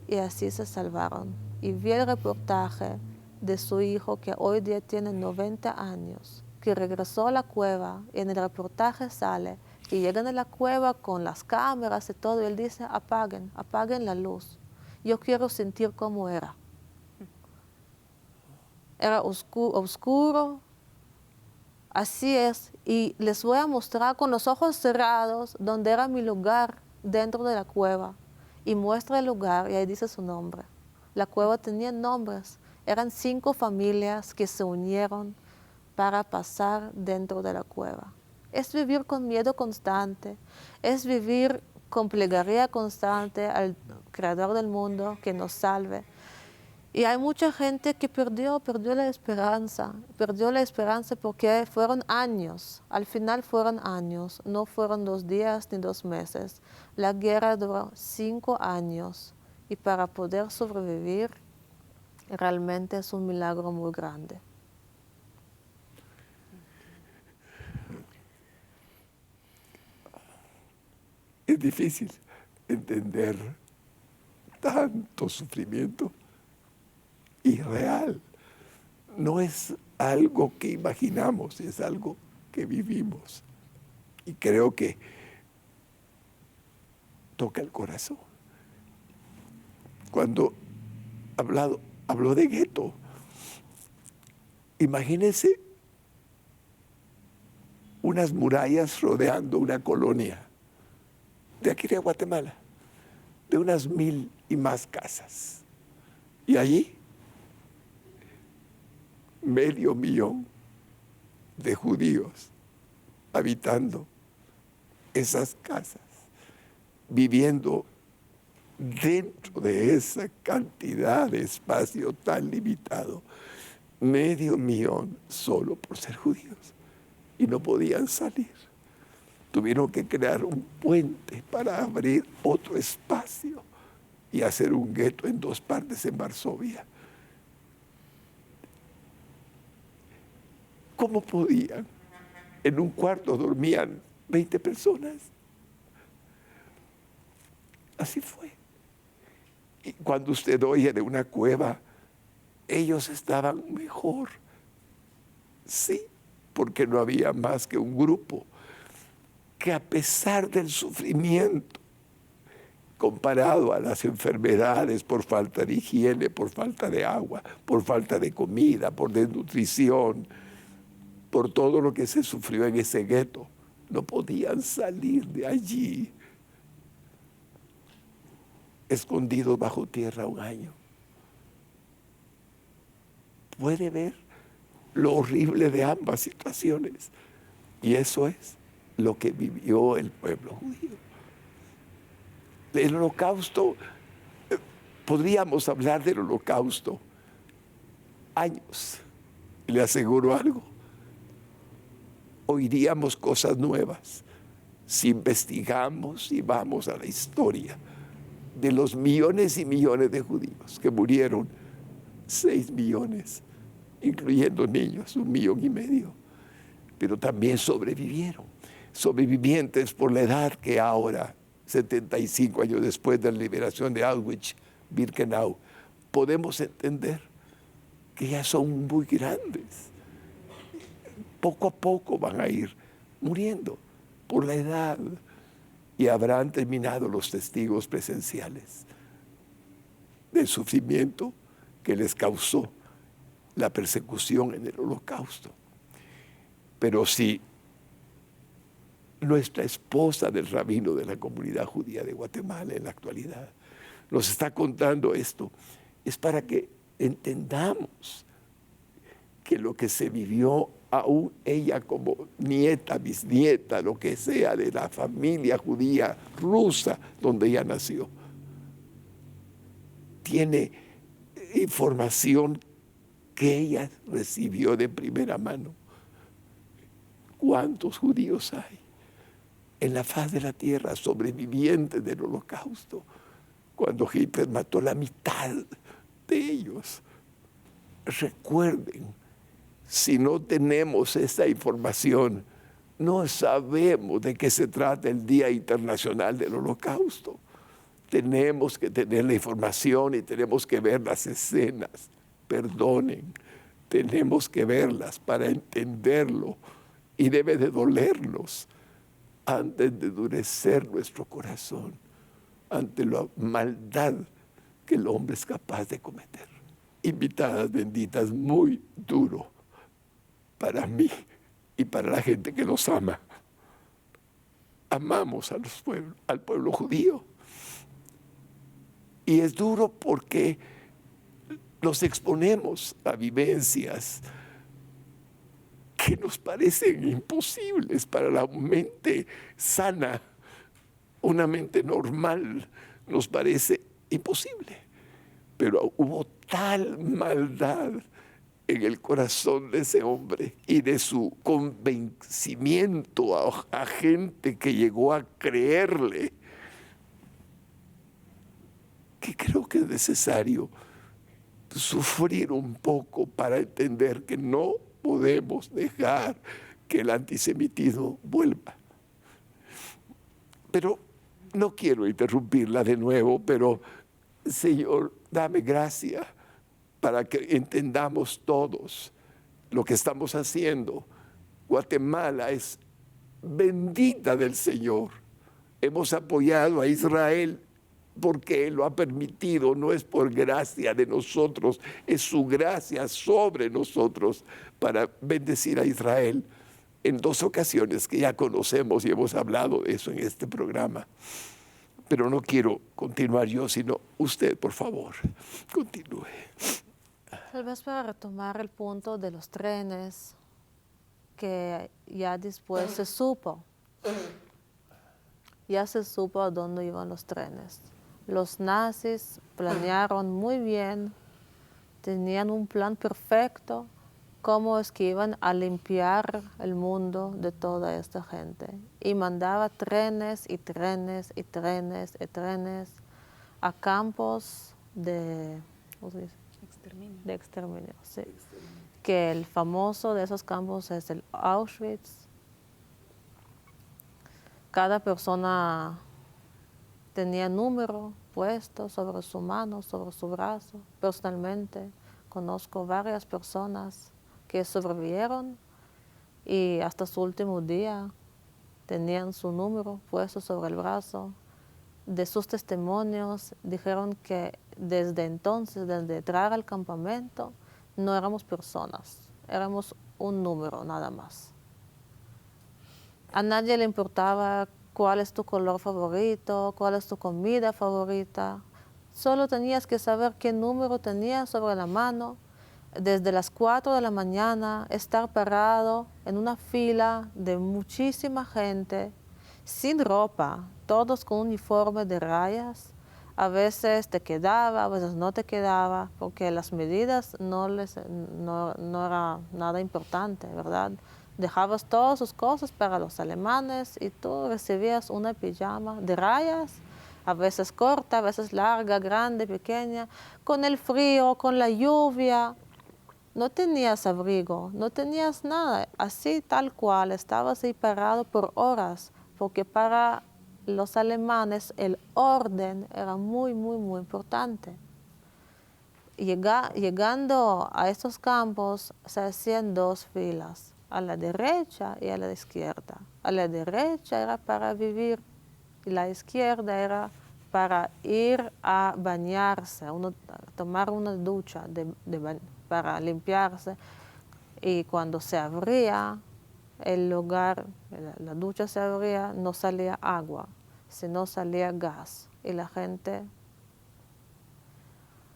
S3: y así se salvaron. Y vi el reportaje de su hijo, que hoy día tiene 90 años, que regresó a la cueva, y en el reportaje sale que llegan a la cueva con las cámaras y todo, y él dice: apaguen la luz, yo quiero sentir cómo era. Era oscuro, así es, y les voy a mostrar con los ojos cerrados donde era mi lugar dentro de la cueva, y muestra el lugar, y ahí dice su nombre. La cueva tenía nombres, eran 5 familias que se unieron para pasar dentro de la cueva. Es vivir con miedo constante, es vivir con plegaria constante al Creador del mundo que nos salve. Y hay mucha gente que perdió la esperanza porque fueron años, al final fueron años, no fueron 2 días ni 2 meses. La guerra duró 5 años, y para poder sobrevivir realmente es un milagro muy grande.
S2: Es difícil entender tanto sufrimiento irreal. No es algo que imaginamos, es algo que vivimos. Y creo que toca el corazón. Cuando habló de gueto, imagínense unas murallas rodeando una colonia de aquí de Guatemala, de unas 1000 y más casas. Y allí, 500,000 de judíos habitando esas casas, viviendo dentro de esa cantidad de espacio tan limitado, 500,000 solo por ser judíos, y no podían salir. Tuvieron que crear un puente para abrir otro espacio y hacer un gueto en 2 partes en Varsovia. ¿Cómo podían? En un cuarto dormían 20 personas. Así fue. Y cuando usted oye de una cueva, ellos estaban mejor. Sí, porque no había más que un grupo que, a pesar del sufrimiento, comparado a las enfermedades por falta de higiene, por falta de agua, por falta de comida, por desnutrición, por todo lo que se sufrió en ese gueto, no podían salir de allí, escondidos bajo tierra 1 año. Puede ver lo horrible de ambas situaciones, y eso es lo que vivió el pueblo judío. El holocausto, podríamos hablar del holocausto años. Le aseguro algo, oiríamos cosas nuevas si investigamos y vamos a la historia de los millones y millones de judíos que murieron. 6 millones, incluyendo niños, 1,5 millones, pero también sobrevivieron. Sobrevivientes por la edad que ahora, 75 años después de la liberación de Auschwitz-Birkenau, podemos entender que ya son muy grandes. Poco a poco van a ir muriendo por la edad, y habrán terminado los testigos presenciales del sufrimiento que les causó la persecución en el holocausto. Pero si nuestra esposa del rabino de la comunidad judía de Guatemala en la actualidad nos está contando esto, es para que entendamos que lo que se vivió, aún ella como nieta, bisnieta, lo que sea, de la familia judía rusa donde ella nació, tiene información que ella recibió de primera mano. ¿Cuántos judíos hay en la faz de la tierra sobrevivientes del Holocausto? Cuando Hitler mató la mitad de ellos. Recuerden, si no tenemos esa información, no sabemos de qué se trata el Día Internacional del Holocausto. Tenemos que tener la información y tenemos que ver las escenas. Perdonen, tenemos que verlas para entenderlo y debe de dolernos antes de endurecer nuestro corazón ante la maldad que el hombre es capaz de cometer. Invitadas benditas, muy duro para mí y para la gente que nos ama. Amamos al pueblo judío. Y es duro porque nos exponemos a vivencias que nos parecen imposibles para la mente sana. Una mente normal nos parece imposible. Pero hubo tal maldad en el corazón de ese hombre y de su convencimiento a gente que llegó a creerle, que creo que es necesario sufrir un poco para entender que no podemos dejar que el antisemitismo vuelva. Pero no quiero interrumpirla de nuevo, pero Señor, dame gracia para que entendamos todos lo que estamos haciendo. Guatemala es bendita del Señor. Hemos apoyado a Israel porque Él lo ha permitido, no es por gracia de nosotros, es su gracia sobre nosotros para bendecir a Israel en 2 ocasiones que ya conocemos y hemos hablado de eso en este programa. Pero no quiero continuar yo, sino usted, por favor, continúe.
S3: Tal vez para retomar el punto de los trenes, que ya después se supo. Ya se supo a dónde iban los trenes. Los nazis planearon muy bien, tenían un plan perfecto, cómo es que iban a limpiar el mundo de toda esta gente. Y mandaba trenes y trenes y trenes y trenes a campos de, ¿cómo se dice?
S4: Exterminio.
S3: De exterminio, sí. Que el famoso de esos campos es el Auschwitz. Cada persona tenía número puesto sobre su mano, sobre su brazo. Personalmente conozco varias personas que sobrevivieron y hasta su último día tenían su número puesto sobre el brazo. De sus testimonios dijeron que desde entonces, desde entrar al campamento, no éramos personas, éramos un número nada más. A nadie le importaba cuál es tu color favorito, cuál es tu comida favorita. Solo tenías que saber qué número tenías sobre la mano. Desde las 4 de la mañana, estar parado en una fila de muchísima gente, sin ropa, todos con uniforme de rayas. A veces te quedaba, a veces no te quedaba, porque las medidas no era nada importante, ¿verdad? Dejabas todas sus cosas para los alemanes y tú recibías una pijama de rayas, a veces corta, a veces larga, grande, pequeña, con el frío, con la lluvia. No tenías abrigo, no tenías nada, así tal cual, estabas ahí parado por horas, porque para los alemanes el orden era muy, muy, muy importante. Llegando a estos campos se hacían 2 filas, a la derecha y a la izquierda. A la derecha era para vivir y la izquierda era para ir a bañarse, tomar una ducha para limpiarse. Y cuando se abría el lugar, la ducha se abría, no salía agua, sino salía gas. Y la gente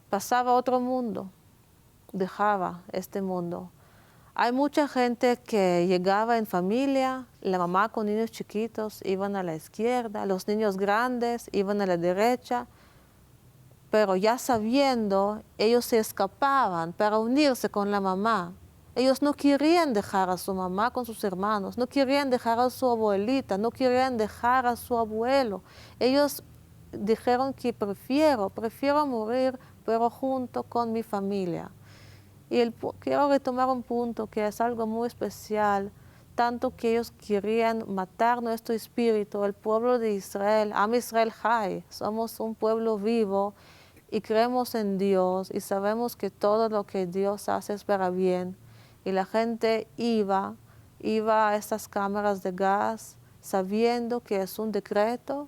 S3: pasaba a otro mundo, dejaba este mundo. Hay mucha gente que llegaba en familia, la mamá con niños chiquitos iban a la izquierda, los niños grandes iban a la derecha. pero ya sabiendo, ellos se escapaban para unirse con la mamá. Ellos no querían dejar a su mamá con sus hermanos, no querían dejar a su abuelita, no querían dejar a su abuelo. Ellos dijeron que prefiero morir, pero junto con mi familia. Y quiero retomar un punto que es algo muy especial, tanto que ellos querían matar nuestro espíritu, el pueblo de Israel, Am Israel Chai, somos un pueblo vivo y creemos en Dios y sabemos que todo lo que Dios hace es para bien. Y la gente iba a estas cámaras de gas sabiendo que es un decreto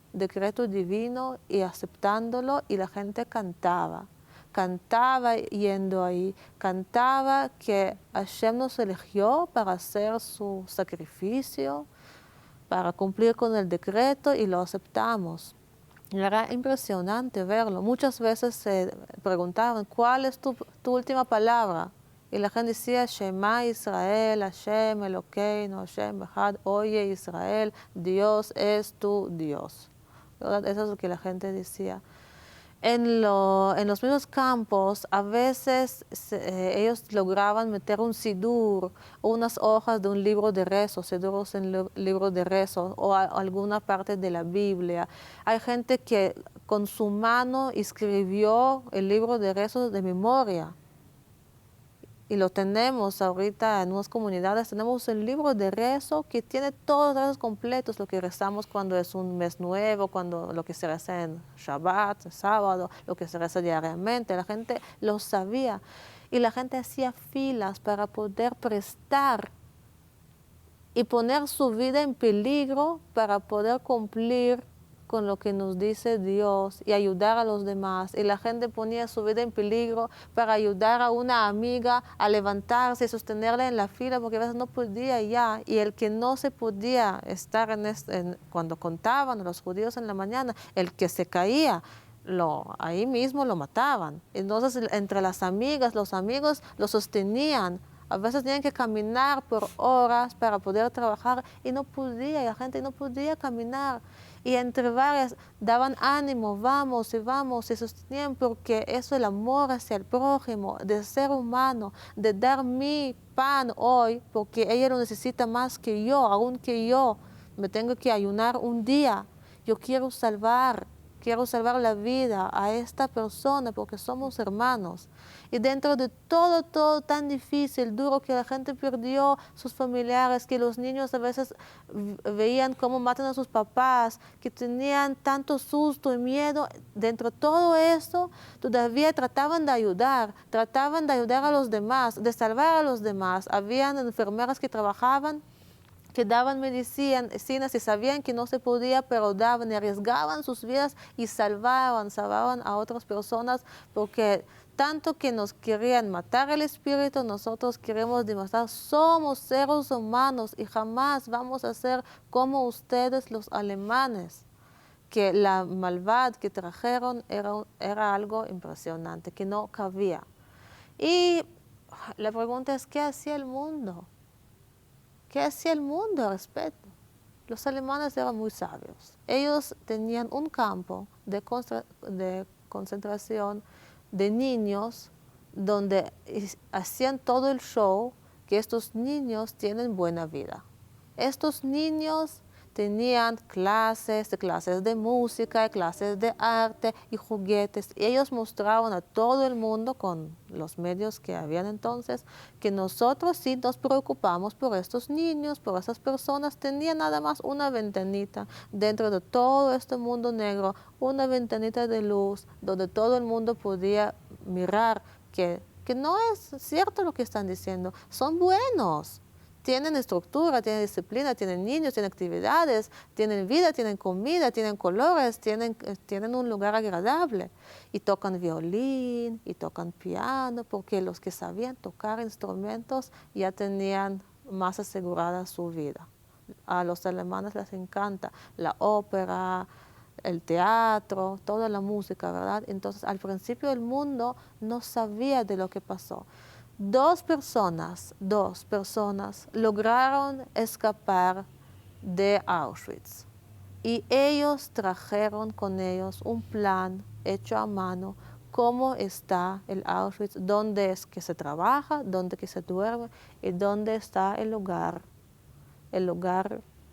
S3: divino y aceptándolo, y la gente cantaba yendo ahí, cantaba que Hashem nos eligió para hacer su sacrificio, para cumplir con el decreto, y lo aceptamos. Era impresionante verlo. Muchas veces se preguntaban, ¿cuál es tu última palabra? Y la gente decía, Shema Israel, Hashem Elokeinu, Hashem Echad, oye Israel, Dios es tu Dios. ¿Verdad? Eso es lo que la gente decía. En los mismos campos, a veces ellos lograban meter un sidur o unas hojas de un libro de rezos, siduros en libros de rezos, o alguna parte de la Biblia. Hay gente que con su mano escribió el libro de rezos de memoria. Y lo tenemos ahorita en unas comunidades, tenemos el libro de rezo que tiene todos los rezos completos, lo que rezamos cuando es un mes nuevo, cuando lo que se reza en Shabbat, sábado, lo que se reza diariamente. La gente lo sabía y la gente hacía filas para poder prestar y poner su vida en peligro para poder cumplir con lo que nos dice Dios y ayudar a los demás. Y la gente ponía su vida en peligro para ayudar a una amiga a levantarse y sostenerla en la fila, porque a veces no podía ya. Y el que no se podía estar cuando contaban los judíos en la mañana, el que se caía, ahí mismo lo mataban. Entonces, entre las amigas, los amigos lo sostenían. A veces tenían que caminar por horas para poder trabajar y no podía, y la gente no podía caminar. Y entre varias daban ánimo, vamos, y sostenían, porque eso es el amor hacia el prójimo, de ser humano, de dar mi pan hoy, porque ella lo necesita más que yo, aún que yo me tengo que ayunar un día. Yo quiero salvar la vida a esta persona porque somos hermanos. Y dentro de todo tan difícil, duro, que la gente perdió sus familiares, que los niños a veces veían cómo matan a sus papás, que tenían tanto susto y miedo, dentro de todo eso, todavía trataban de ayudar a los demás, de salvar a los demás. Habían enfermeras que trabajaban, que daban medicinas y sabían que no se podía, pero daban y arriesgaban sus vidas y salvaban a otras personas, porque tanto que nos querían matar el espíritu, nosotros queremos demostrar, somos seres humanos y jamás vamos a ser como ustedes los alemanes, que la maldad que trajeron era algo impresionante, que no cabía. Y la pregunta es, ¿qué hacía el mundo? ¿Qué hacía el mundo al respecto? Los alemanes eran muy sabios. Ellos tenían un campo de concentración de niños donde hacían todo el show que estos niños tienen buena vida. Estos niños tenían clases de música, clases de arte y juguetes. Y ellos mostraban a todo el mundo, con los medios que habían entonces, que nosotros sí nos preocupamos por estos niños, por esas personas. Tenían nada más una ventanita dentro de todo este mundo negro, una ventanita de luz donde todo el mundo podía mirar que no es cierto lo que están diciendo. Son buenos. Tienen estructura, tienen disciplina, tienen niños, tienen actividades, tienen vida, tienen comida, tienen colores, tienen un lugar agradable. Y tocan violín, y tocan piano, porque los que sabían tocar instrumentos ya tenían más asegurada su vida. A los alemanes les encanta la ópera, el teatro, toda la música, ¿verdad? Entonces, al principio el mundo no sabía de lo que pasó. Dos personas lograron escapar de Auschwitz y ellos trajeron con ellos un plan hecho a mano cómo está el Auschwitz, dónde es que se trabaja, dónde que se duerme y dónde está el lugar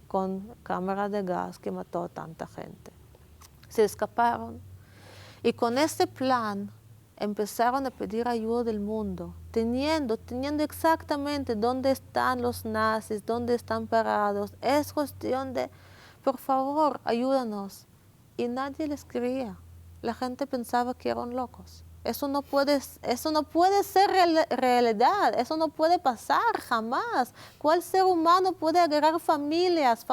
S3: con cámaras de gas que mató a tanta gente. Se escaparon y con este plan empezaron a pedir ayuda del mundo, teniendo exactamente dónde están los nazis, dónde están parados. Es cuestión de, por favor, ayúdanos. Y nadie les creía. La gente pensaba que eran locos. Eso no puede ser realidad, eso no puede pasar jamás. ¿Cuál ser humano puede agarrar familias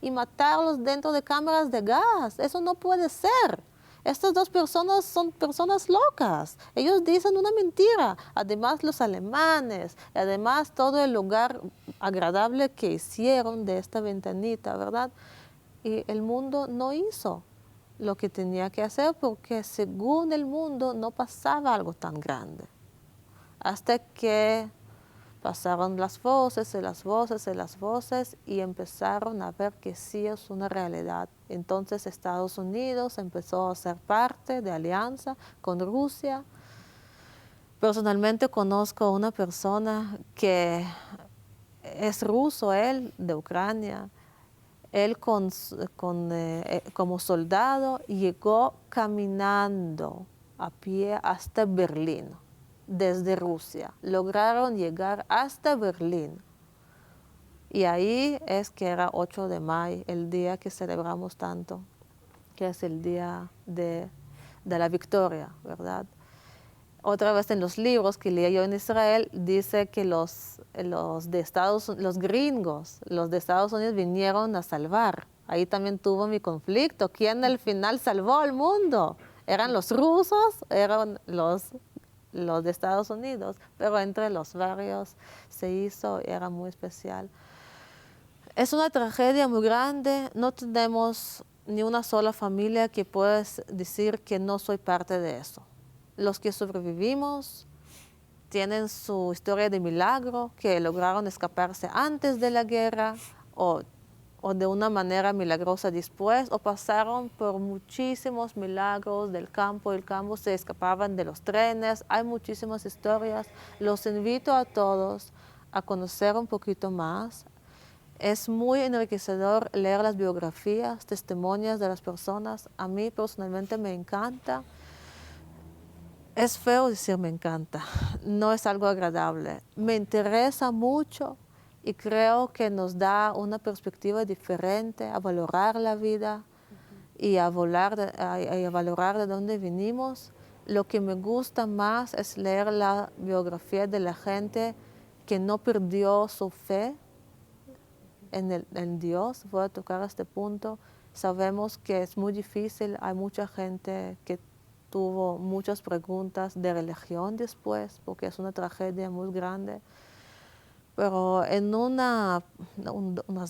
S3: y matarlos dentro de cámaras de gas? Eso no puede ser. Estas dos personas son personas locas. Ellos dicen una mentira. Además, los alemanes, además todo el lugar agradable que hicieron de esta ventanita, ¿verdad? Y el mundo no hizo lo que tenía que hacer porque según el mundo no pasaba algo tan grande. Hasta que pasaron las voces y empezaron a ver que sí es una realidad. Entonces Estados Unidos empezó a ser parte de alianza con Rusia. Personalmente conozco a una persona que es ruso, él, de Ucrania. Él como soldado llegó caminando a pie hasta Berlín, desde Rusia. Lograron llegar hasta Berlín. Y ahí es que era 8 de mayo, el día que celebramos tanto, que es el día de la victoria, ¿verdad? Otra vez en los libros que leí yo en Israel, dice que los gringos, los de Estados Unidos vinieron a salvar. Ahí también tuvo mi conflicto. ¿Quién al final salvó al mundo? ¿Eran los rusos? ¿Eran los de Estados Unidos? Pero entre los varios se hizo, era muy especial. Es una tragedia muy grande. No tenemos ni una sola familia que pueda decir que no soy parte de eso. Los que sobrevivimos tienen su historia de milagro, que lograron escaparse antes de la guerra o de una manera milagrosa después, o pasaron por muchísimos milagros del campo. El campo se escapaban de los trenes. Hay muchísimas historias. Los invito a todos a conocer un poquito más. Es muy enriquecedor leer las biografías, testimonios de las personas. A mí personalmente me encanta. Es feo decir me encanta, no es algo agradable. Me interesa mucho y creo que nos da una perspectiva diferente a valorar la vida y a valorar de dónde venimos. Lo que me gusta más es leer la biografía de la gente que no perdió su fe en Dios. Voy a tocar este punto. Sabemos que es muy difícil, hay mucha gente que tuvo muchas preguntas de religión después, porque es una tragedia muy grande. Pero en unas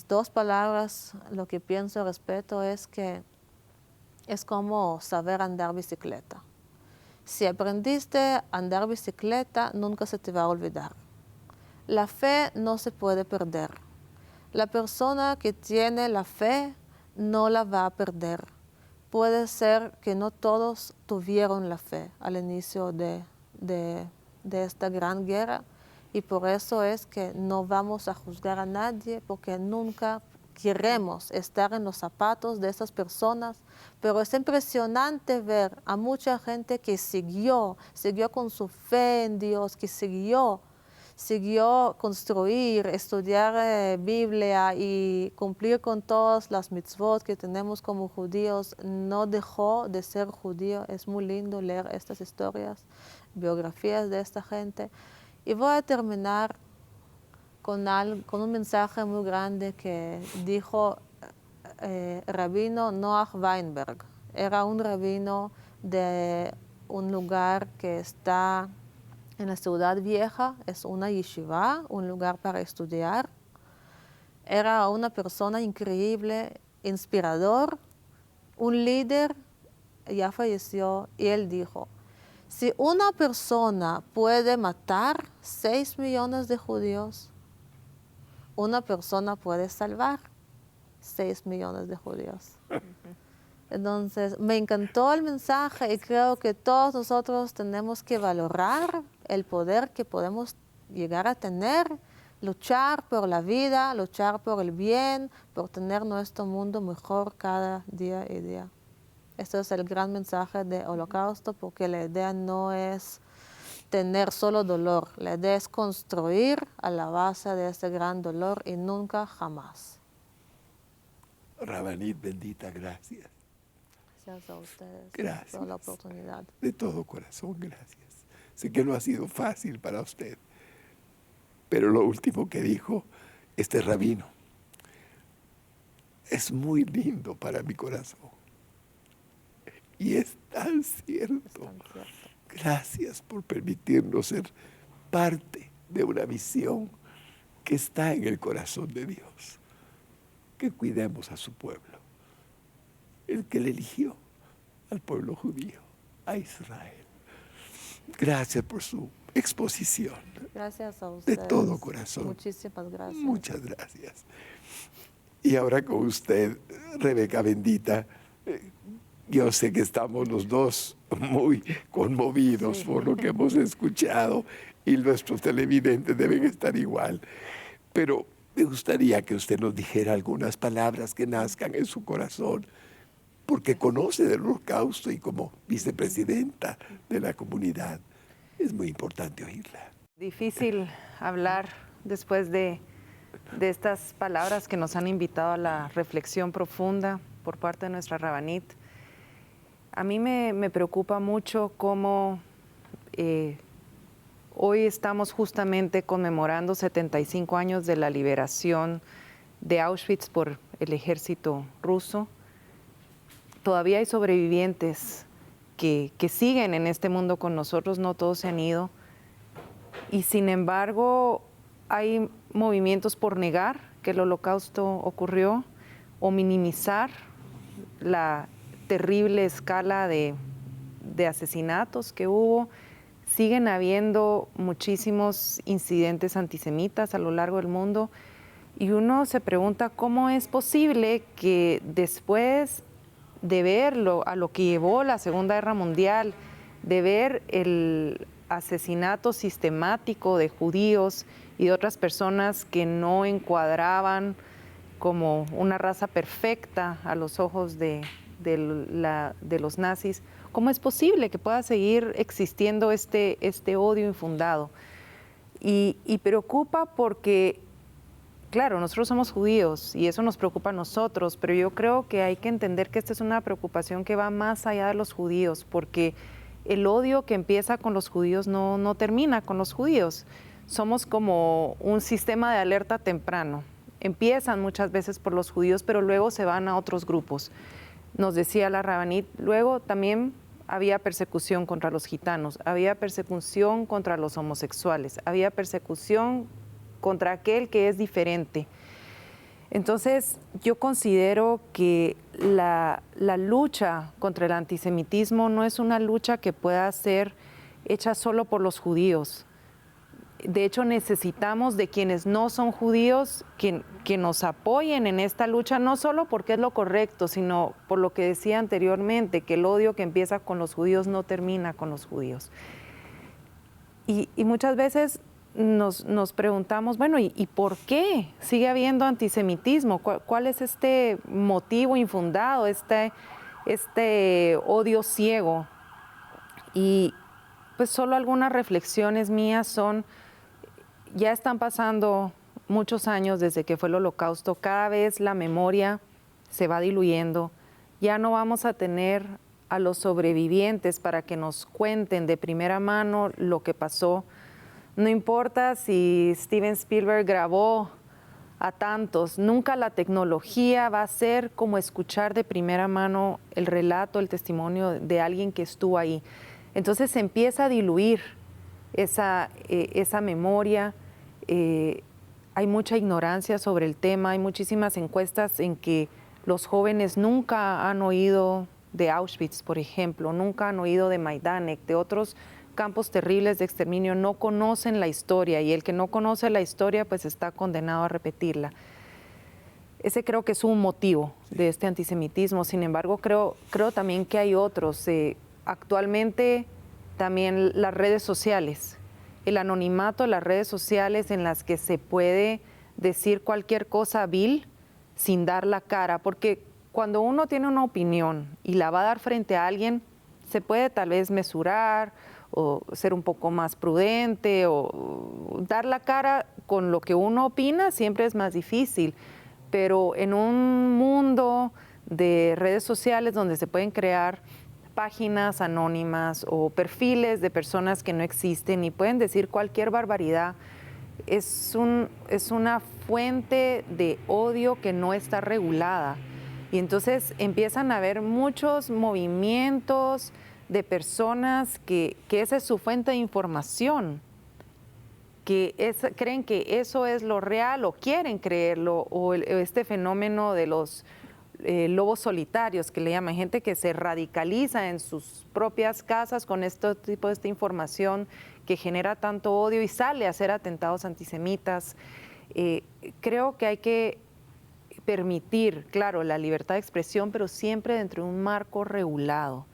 S3: 2 palabras, lo que pienso al respecto es que es como saber andar bicicleta. Si aprendiste a andar bicicleta, nunca se te va a olvidar. La fe no se puede perder. La persona que tiene la fe no la va a perder. Puede ser que no todos tuvieron la fe al inicio de esta gran guerra, y por eso es que no vamos a juzgar a nadie, porque nunca queremos estar en los zapatos de esas personas. Pero es impresionante ver a mucha gente que siguió con su fe en Dios, que siguió construir, estudiar Biblia y cumplir con todas las mitzvot que tenemos como judíos. No dejó de ser judío. Es muy lindo leer estas historias, biografías de esta gente. Y voy a terminar con un mensaje muy grande que dijo rabino Noah Weinberg. Era un rabino de un lugar que está en la Ciudad Vieja. Es una yeshiva, un lugar para estudiar. Era una persona increíble, inspirador, un líder. Ya falleció, y él dijo: si una persona puede matar 6 millones de judíos, una persona puede salvar 6 millones de judíos. Entonces, me encantó el mensaje y creo que todos nosotros tenemos que valorar el poder que podemos llegar a tener, luchar por la vida, luchar por el bien, por tener nuestro mundo mejor cada día y día. Este es el gran mensaje de Holocausto, porque la idea no es tener solo dolor, la idea es construir a la base de este gran dolor y nunca jamás.
S2: Rabanit, bendita, gracias.
S3: Gracias a ustedes
S2: Gracias.
S3: por la oportunidad.
S2: De todo corazón, gracias. Sé que no ha sido fácil para usted, pero lo último que dijo este rabino es muy lindo para mi corazón. Y es tan cierto.
S3: Es tan cierto.
S2: Gracias por permitirnos ser parte de una visión que está en el corazón de Dios. Que cuidemos a su pueblo, el que le eligió al pueblo judío, a Israel. Gracias por su exposición.
S3: Gracias a ustedes.
S2: De todo corazón.
S3: Muchísimas gracias.
S2: Muchas gracias. Y ahora con usted, Rebeca bendita, yo sé que estamos los dos muy conmovidos por lo que hemos escuchado y nuestros televidentes deben estar igual. Pero me gustaría que usted nos dijera algunas palabras que nazcan en su corazón, porque conoce del Holocausto y como vicepresidenta de la comunidad es muy importante oírla.
S4: Difícil hablar después de estas palabras que nos han invitado a la reflexión profunda por parte de nuestra Rabanit. A mí me preocupa mucho cómo hoy estamos justamente conmemorando 75 años de la liberación de Auschwitz por el ejército ruso. Todavía hay sobrevivientes que siguen en este mundo con nosotros, no todos se han ido. Y sin embargo, hay movimientos por negar que el Holocausto ocurrió o minimizar la terrible escala de asesinatos que hubo. Siguen habiendo muchísimos incidentes antisemitas a lo largo del mundo y uno se pregunta cómo es posible que después de verlo a lo que llevó la Segunda Guerra Mundial, de ver el asesinato sistemático de judíos y de otras personas que no encuadraban como una raza perfecta a los ojos de los nazis, ¿cómo es posible que pueda seguir existiendo este odio infundado? Y preocupa porque, claro, nosotros somos judíos y eso nos preocupa a nosotros, pero yo creo que hay que entender que esta es una preocupación que va más allá de los judíos, porque el odio que empieza con los judíos no termina con los judíos. Somos como un sistema de alerta temprano. Empiezan muchas veces por los judíos, pero luego se van a otros grupos. Nos decía la Rabanit, luego también había persecución contra los gitanos, había persecución contra los homosexuales, había persecución contra aquel que es diferente. Entonces, yo considero que la lucha contra el antisemitismo no es una lucha que pueda ser hecha solo por los judíos. De hecho, necesitamos de quienes no son judíos que nos apoyen en esta lucha, no solo porque es lo correcto, sino por lo que decía anteriormente, que el odio que empieza con los judíos no termina con los judíos. Y muchas veces nos preguntamos, bueno, ¿y por qué sigue habiendo antisemitismo? ¿Cuál es este motivo infundado, este odio ciego? Y pues solo algunas reflexiones mías son, ya están pasando muchos años desde que fue el Holocausto, cada vez la memoria se va diluyendo, ya no vamos a tener a los sobrevivientes para que nos cuenten de primera mano lo que pasó. No importa si Steven Spielberg grabó a tantos, nunca la tecnología va a ser como escuchar de primera mano el relato, el testimonio de alguien que estuvo ahí. Entonces se empieza a diluir esa memoria, hay mucha ignorancia sobre el tema, hay muchísimas encuestas en que los jóvenes nunca han oído de Auschwitz, por ejemplo, nunca han oído de Majdanek, de otros campos terribles de exterminio, no conocen la historia y el que no conoce la historia pues está condenado a repetirla. ese creo que es un motivo de este antisemitismo. Sin embargo, creo también que hay otros. Actualmente también las redes sociales, el anonimato de las redes sociales en las que se puede decir cualquier cosa vil sin dar la cara, porque cuando uno tiene una opinión y la va a dar frente a alguien, se puede tal vez mesurar o ser un poco más prudente o dar la cara con lo que uno opina siempre es más difícil, pero en un mundo de redes sociales donde se pueden crear páginas anónimas o perfiles de personas que no existen y pueden decir cualquier barbaridad, es una fuente de odio que no está regulada. Y entonces empiezan a haber muchos movimientos de personas que esa es su fuente de información, creen que eso es lo real o quieren creerlo, o este fenómeno de los lobos solitarios, que le llaman, gente que se radicaliza en sus propias casas con este tipo de esta información que genera tanto odio y sale a hacer atentados antisemitas. Creo que hay que permitir, claro, la libertad de expresión, pero siempre dentro de un marco regulado.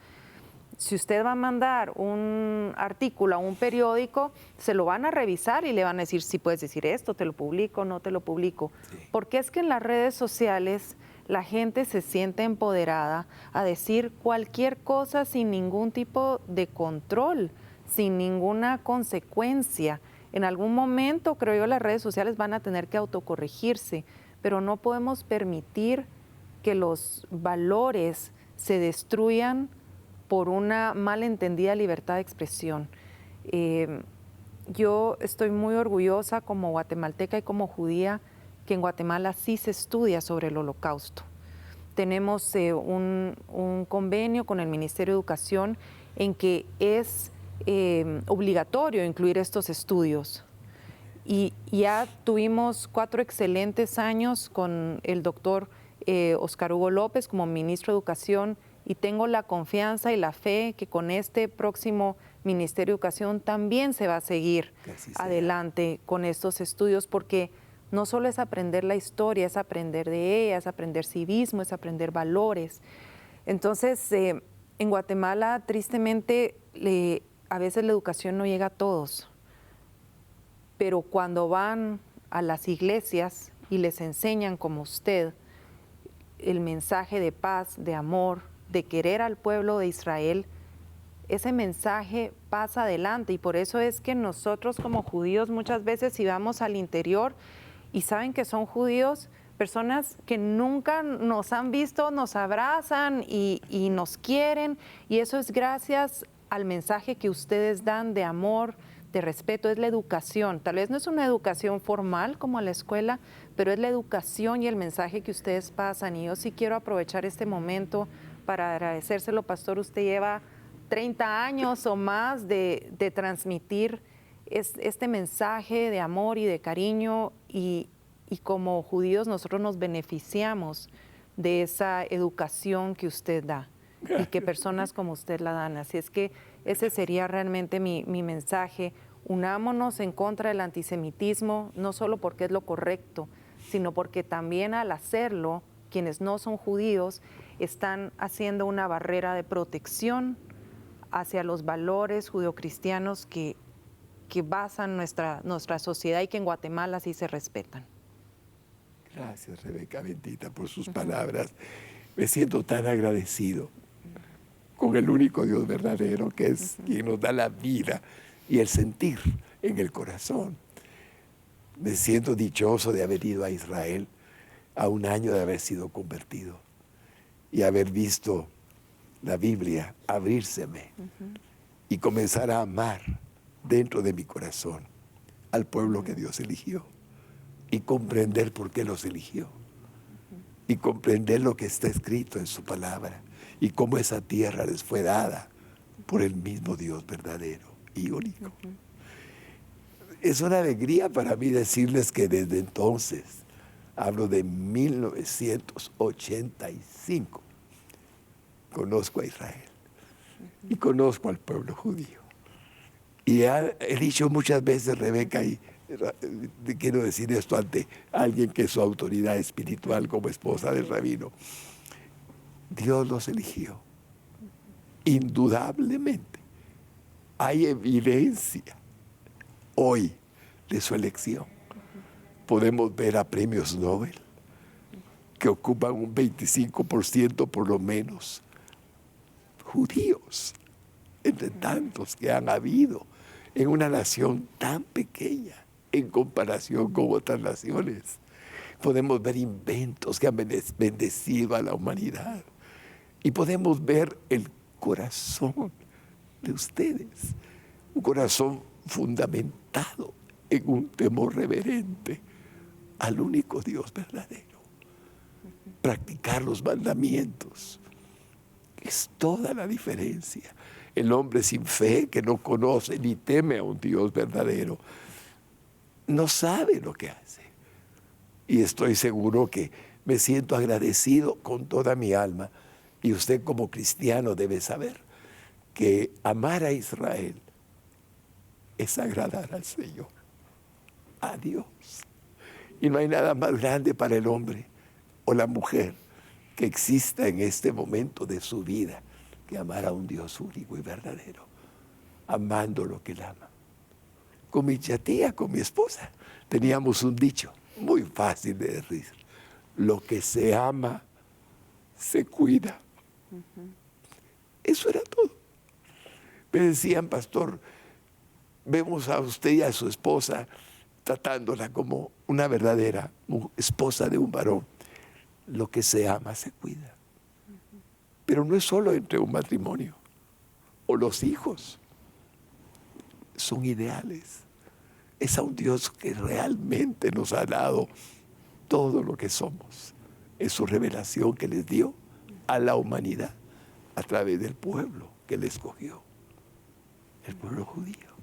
S4: Si usted va a mandar un artículo a un periódico, se lo van a revisar y le van a decir si puedes decir esto, te lo publico, no te lo publico. Sí. Porque es que en las redes sociales la gente se siente empoderada a decir cualquier cosa sin ningún tipo de control, sin ninguna consecuencia. En algún momento, creo yo, las redes sociales van a tener que autocorregirse, pero no podemos permitir que los valores se destruyan por una malentendida libertad de expresión. Yo estoy muy orgullosa como guatemalteca y como judía que en Guatemala sí se estudia sobre el Holocausto. Tenemos un convenio con el Ministerio de Educación en que es obligatorio incluir estos estudios. Y ya tuvimos 4 excelentes años con el doctor Óscar Hugo López como ministro de Educación, y tengo la confianza y la fe que con este próximo Ministerio de Educación también se va a seguir adelante con estos estudios, porque no solo es aprender la historia, es aprender de ella, es aprender civismo, es aprender valores. Entonces, en Guatemala, tristemente, a veces la educación no llega a todos, pero cuando van a las iglesias y les enseñan como usted el mensaje de paz, de amor, de querer al pueblo de Israel, ese mensaje pasa adelante. Y por eso es que nosotros como judíos muchas veces, si vamos al interior y saben que son judíos, personas que nunca nos han visto, nos abrazan y nos quieren, y eso es gracias al mensaje que ustedes dan de amor, de respeto. Es la educación. Tal vez no es una educación formal como la escuela, pero es la educación y el mensaje que ustedes pasan. Y yo sí quiero aprovechar este momento para agradecérselo, pastor. Usted lleva 30 años o más de transmitir este mensaje de amor y de cariño, y como judíos nosotros nos beneficiamos de esa educación que usted da y que personas como usted la dan. Así es que ese sería realmente mi mensaje. Unámonos en contra del antisemitismo, no solo porque es lo correcto, sino porque también al hacerlo, quienes no son judíos están haciendo una barrera de protección hacia los valores judeocristianos que basan nuestra sociedad y que en Guatemala sí se respetan.
S2: Gracias, Rebeca, bendita, por sus palabras. Me siento tan agradecido con el único Dios verdadero, que es quien nos da la vida y el sentir en el corazón. Me siento dichoso de haber ido a Israel a un año de haber sido convertido y haber visto la Biblia abrírseme y comenzar a amar dentro de mi corazón al pueblo que Dios eligió, y comprender por qué los eligió, y comprender lo que está escrito en su palabra y cómo esa tierra les fue dada por el mismo Dios verdadero y único. Es una alegría para mí decirles que desde entonces, hablo de 1985, conozco a Israel y conozco al pueblo judío. Y he dicho muchas veces, Rebeca, y quiero decir esto ante alguien que es su autoridad espiritual como esposa del rabino. Dios los eligió. Indudablemente. Hay evidencia hoy de su elección. Podemos ver a premios Nobel que ocupan un 25% por lo menos judíos, entre tantos que han habido en una nación tan pequeña en comparación con otras naciones. Podemos ver inventos que han bendecido a la humanidad y podemos ver el corazón de ustedes, un corazón fundamentado en un temor reverente al único Dios verdadero. Practicar los mandamientos es toda la diferencia. El hombre sin fe, que no conoce ni teme a un Dios verdadero, no sabe lo que hace. Y estoy seguro que me siento agradecido con toda mi alma. Y usted como cristiano debe saber que amar a Israel es agradar al Señor, a Dios. Y no hay nada más grande para el hombre o la mujer que exista en este momento de su vida que amar a un Dios único y verdadero, amando lo que él ama. Con mi tía, con mi esposa, teníamos un dicho muy fácil de decir: lo que se ama, se cuida. Eso era todo. Me decían, pastor, vemos a usted y a su esposa tratándola como una verdadera esposa de un varón. Lo que se ama se cuida. Pero no es solo entre un matrimonio o los hijos. Son ideales. Es a un Dios que realmente nos ha dado todo lo que somos. Es su revelación que les dio a la humanidad a través del pueblo que le escogió, el pueblo judío.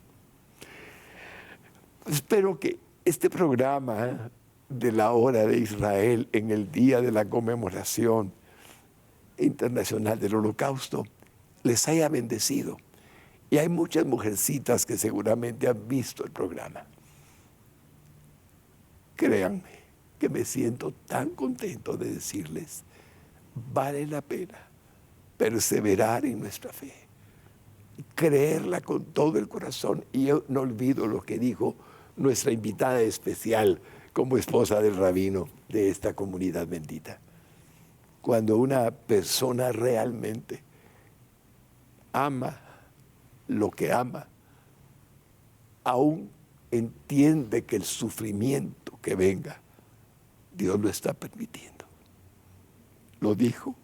S2: Espero que este programa de la hora de Israel en el día de la conmemoración internacional del Holocausto les haya bendecido. Y hay muchas mujercitas que seguramente han visto el programa. Créanme que me siento tan contento de decirles: vale la pena perseverar en nuestra fe, creerla con todo el corazón. Y yo no olvido lo que dijo nuestra invitada especial como esposa del rabino de esta comunidad bendita. Cuando una persona realmente ama lo que ama, aún entiende que el sufrimiento que venga, Dios lo está permitiendo. Lo dijo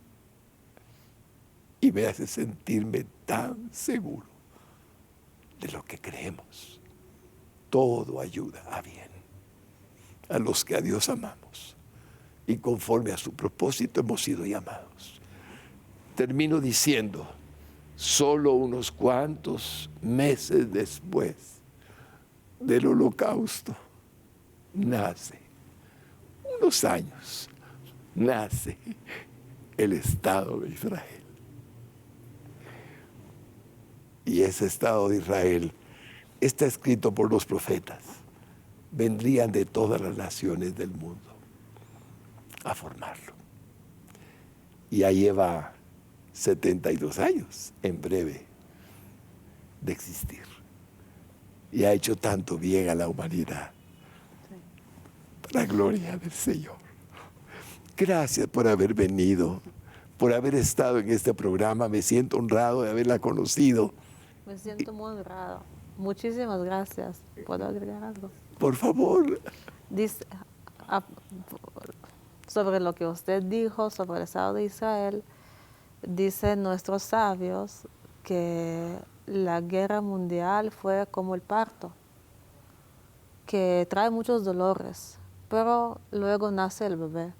S2: y me hace sentirme tan seguro de lo que creemos. Todo ayuda a bien a los que a Dios amamos y conforme a su propósito hemos sido llamados. Termino diciendo, solo unos cuantos meses después del Holocausto nace, unos años, nace el Estado de Israel. Y ese Estado de Israel está escrito por los profetas. Vendrían de todas las naciones del mundo a formarlo. Y ya lleva 72 años en breve de existir. Y ha hecho tanto bien a la humanidad. Para la gloria del Señor. Gracias por haber venido, por haber estado en este programa. Me siento honrado de haberla conocido.
S3: Me siento muy honrado. Muchísimas gracias. ¿Puedo agregar algo?
S2: Por favor.
S3: Dice, sobre lo que usted dijo sobre el Estado de Israel, dicen nuestros sabios que la guerra mundial fue como el parto, que trae muchos dolores, pero luego nace el bebé.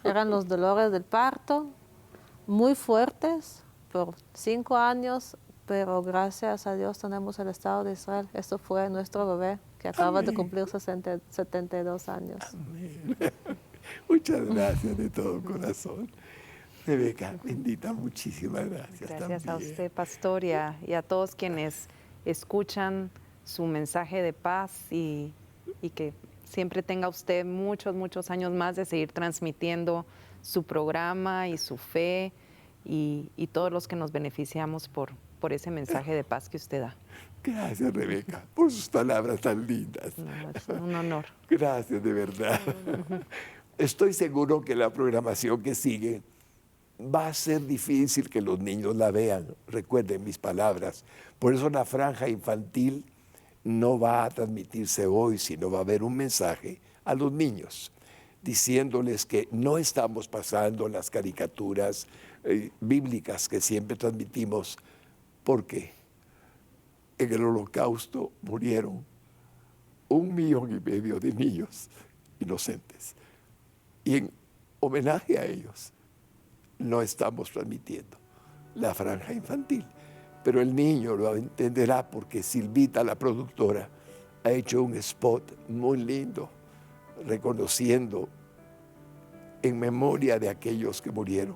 S3: Eran los dolores del parto, muy fuertes, por 5 años, pero gracias a Dios tenemos el Estado de Israel. Esto fue nuestro bebé, que acaba de cumplir 72 años.
S2: Amén. Muchas gracias de todo corazón. Rebeca, bendita, muchísimas gracias.
S4: Gracias
S2: también.
S4: a usted, pastor, y a todos quienes escuchan su mensaje de paz y que siempre tenga usted muchos, muchos años más de seguir transmitiendo su programa y su fe y todos los que nos beneficiamos por ese mensaje de paz que usted da.
S2: Gracias, Rebeca, por sus palabras tan lindas.
S4: No, es un honor.
S2: Gracias, de verdad. Estoy seguro que la programación que sigue va a ser difícil que los niños la vean. Recuerden mis palabras. Por eso la franja infantil no va a transmitirse hoy, sino va a haber un mensaje a los niños diciéndoles que no estamos pasando las caricaturas bíblicas que siempre transmitimos, porque en el Holocausto murieron 1,5 millones de niños inocentes. Y en homenaje a ellos no estamos transmitiendo la franja infantil. Pero el niño lo entenderá porque Silvita, la productora, ha hecho un spot muy lindo reconociendo en memoria de aquellos que murieron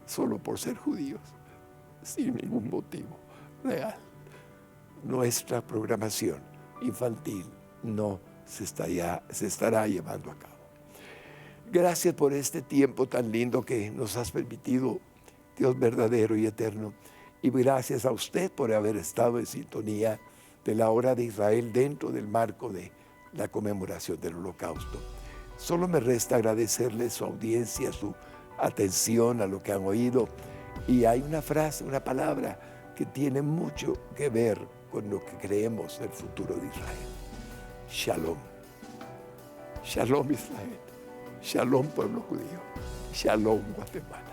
S2: solo por ser judíos, sin ningún motivo real. Nuestra programación infantil no se estará llevando a cabo. Gracias por este tiempo tan lindo que nos has permitido, Dios verdadero y eterno. Y gracias a usted por haber estado en sintonía de la hora de Israel dentro del marco de la conmemoración del Holocausto. Solo me resta agradecerle su audiencia, su atención a lo que han oído. Y hay una frase, una palabra que tiene mucho que ver con lo que creemos del futuro de Israel. Shalom. Shalom Israel. Shalom pueblo judío. Shalom Guatemala.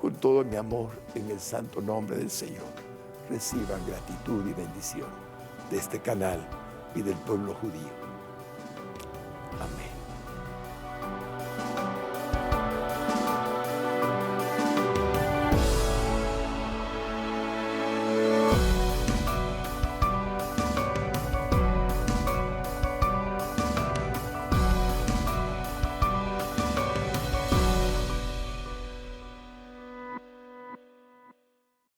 S2: Con todo mi amor en el santo nombre del Señor, reciban gratitud y bendición de este canal y del pueblo judío.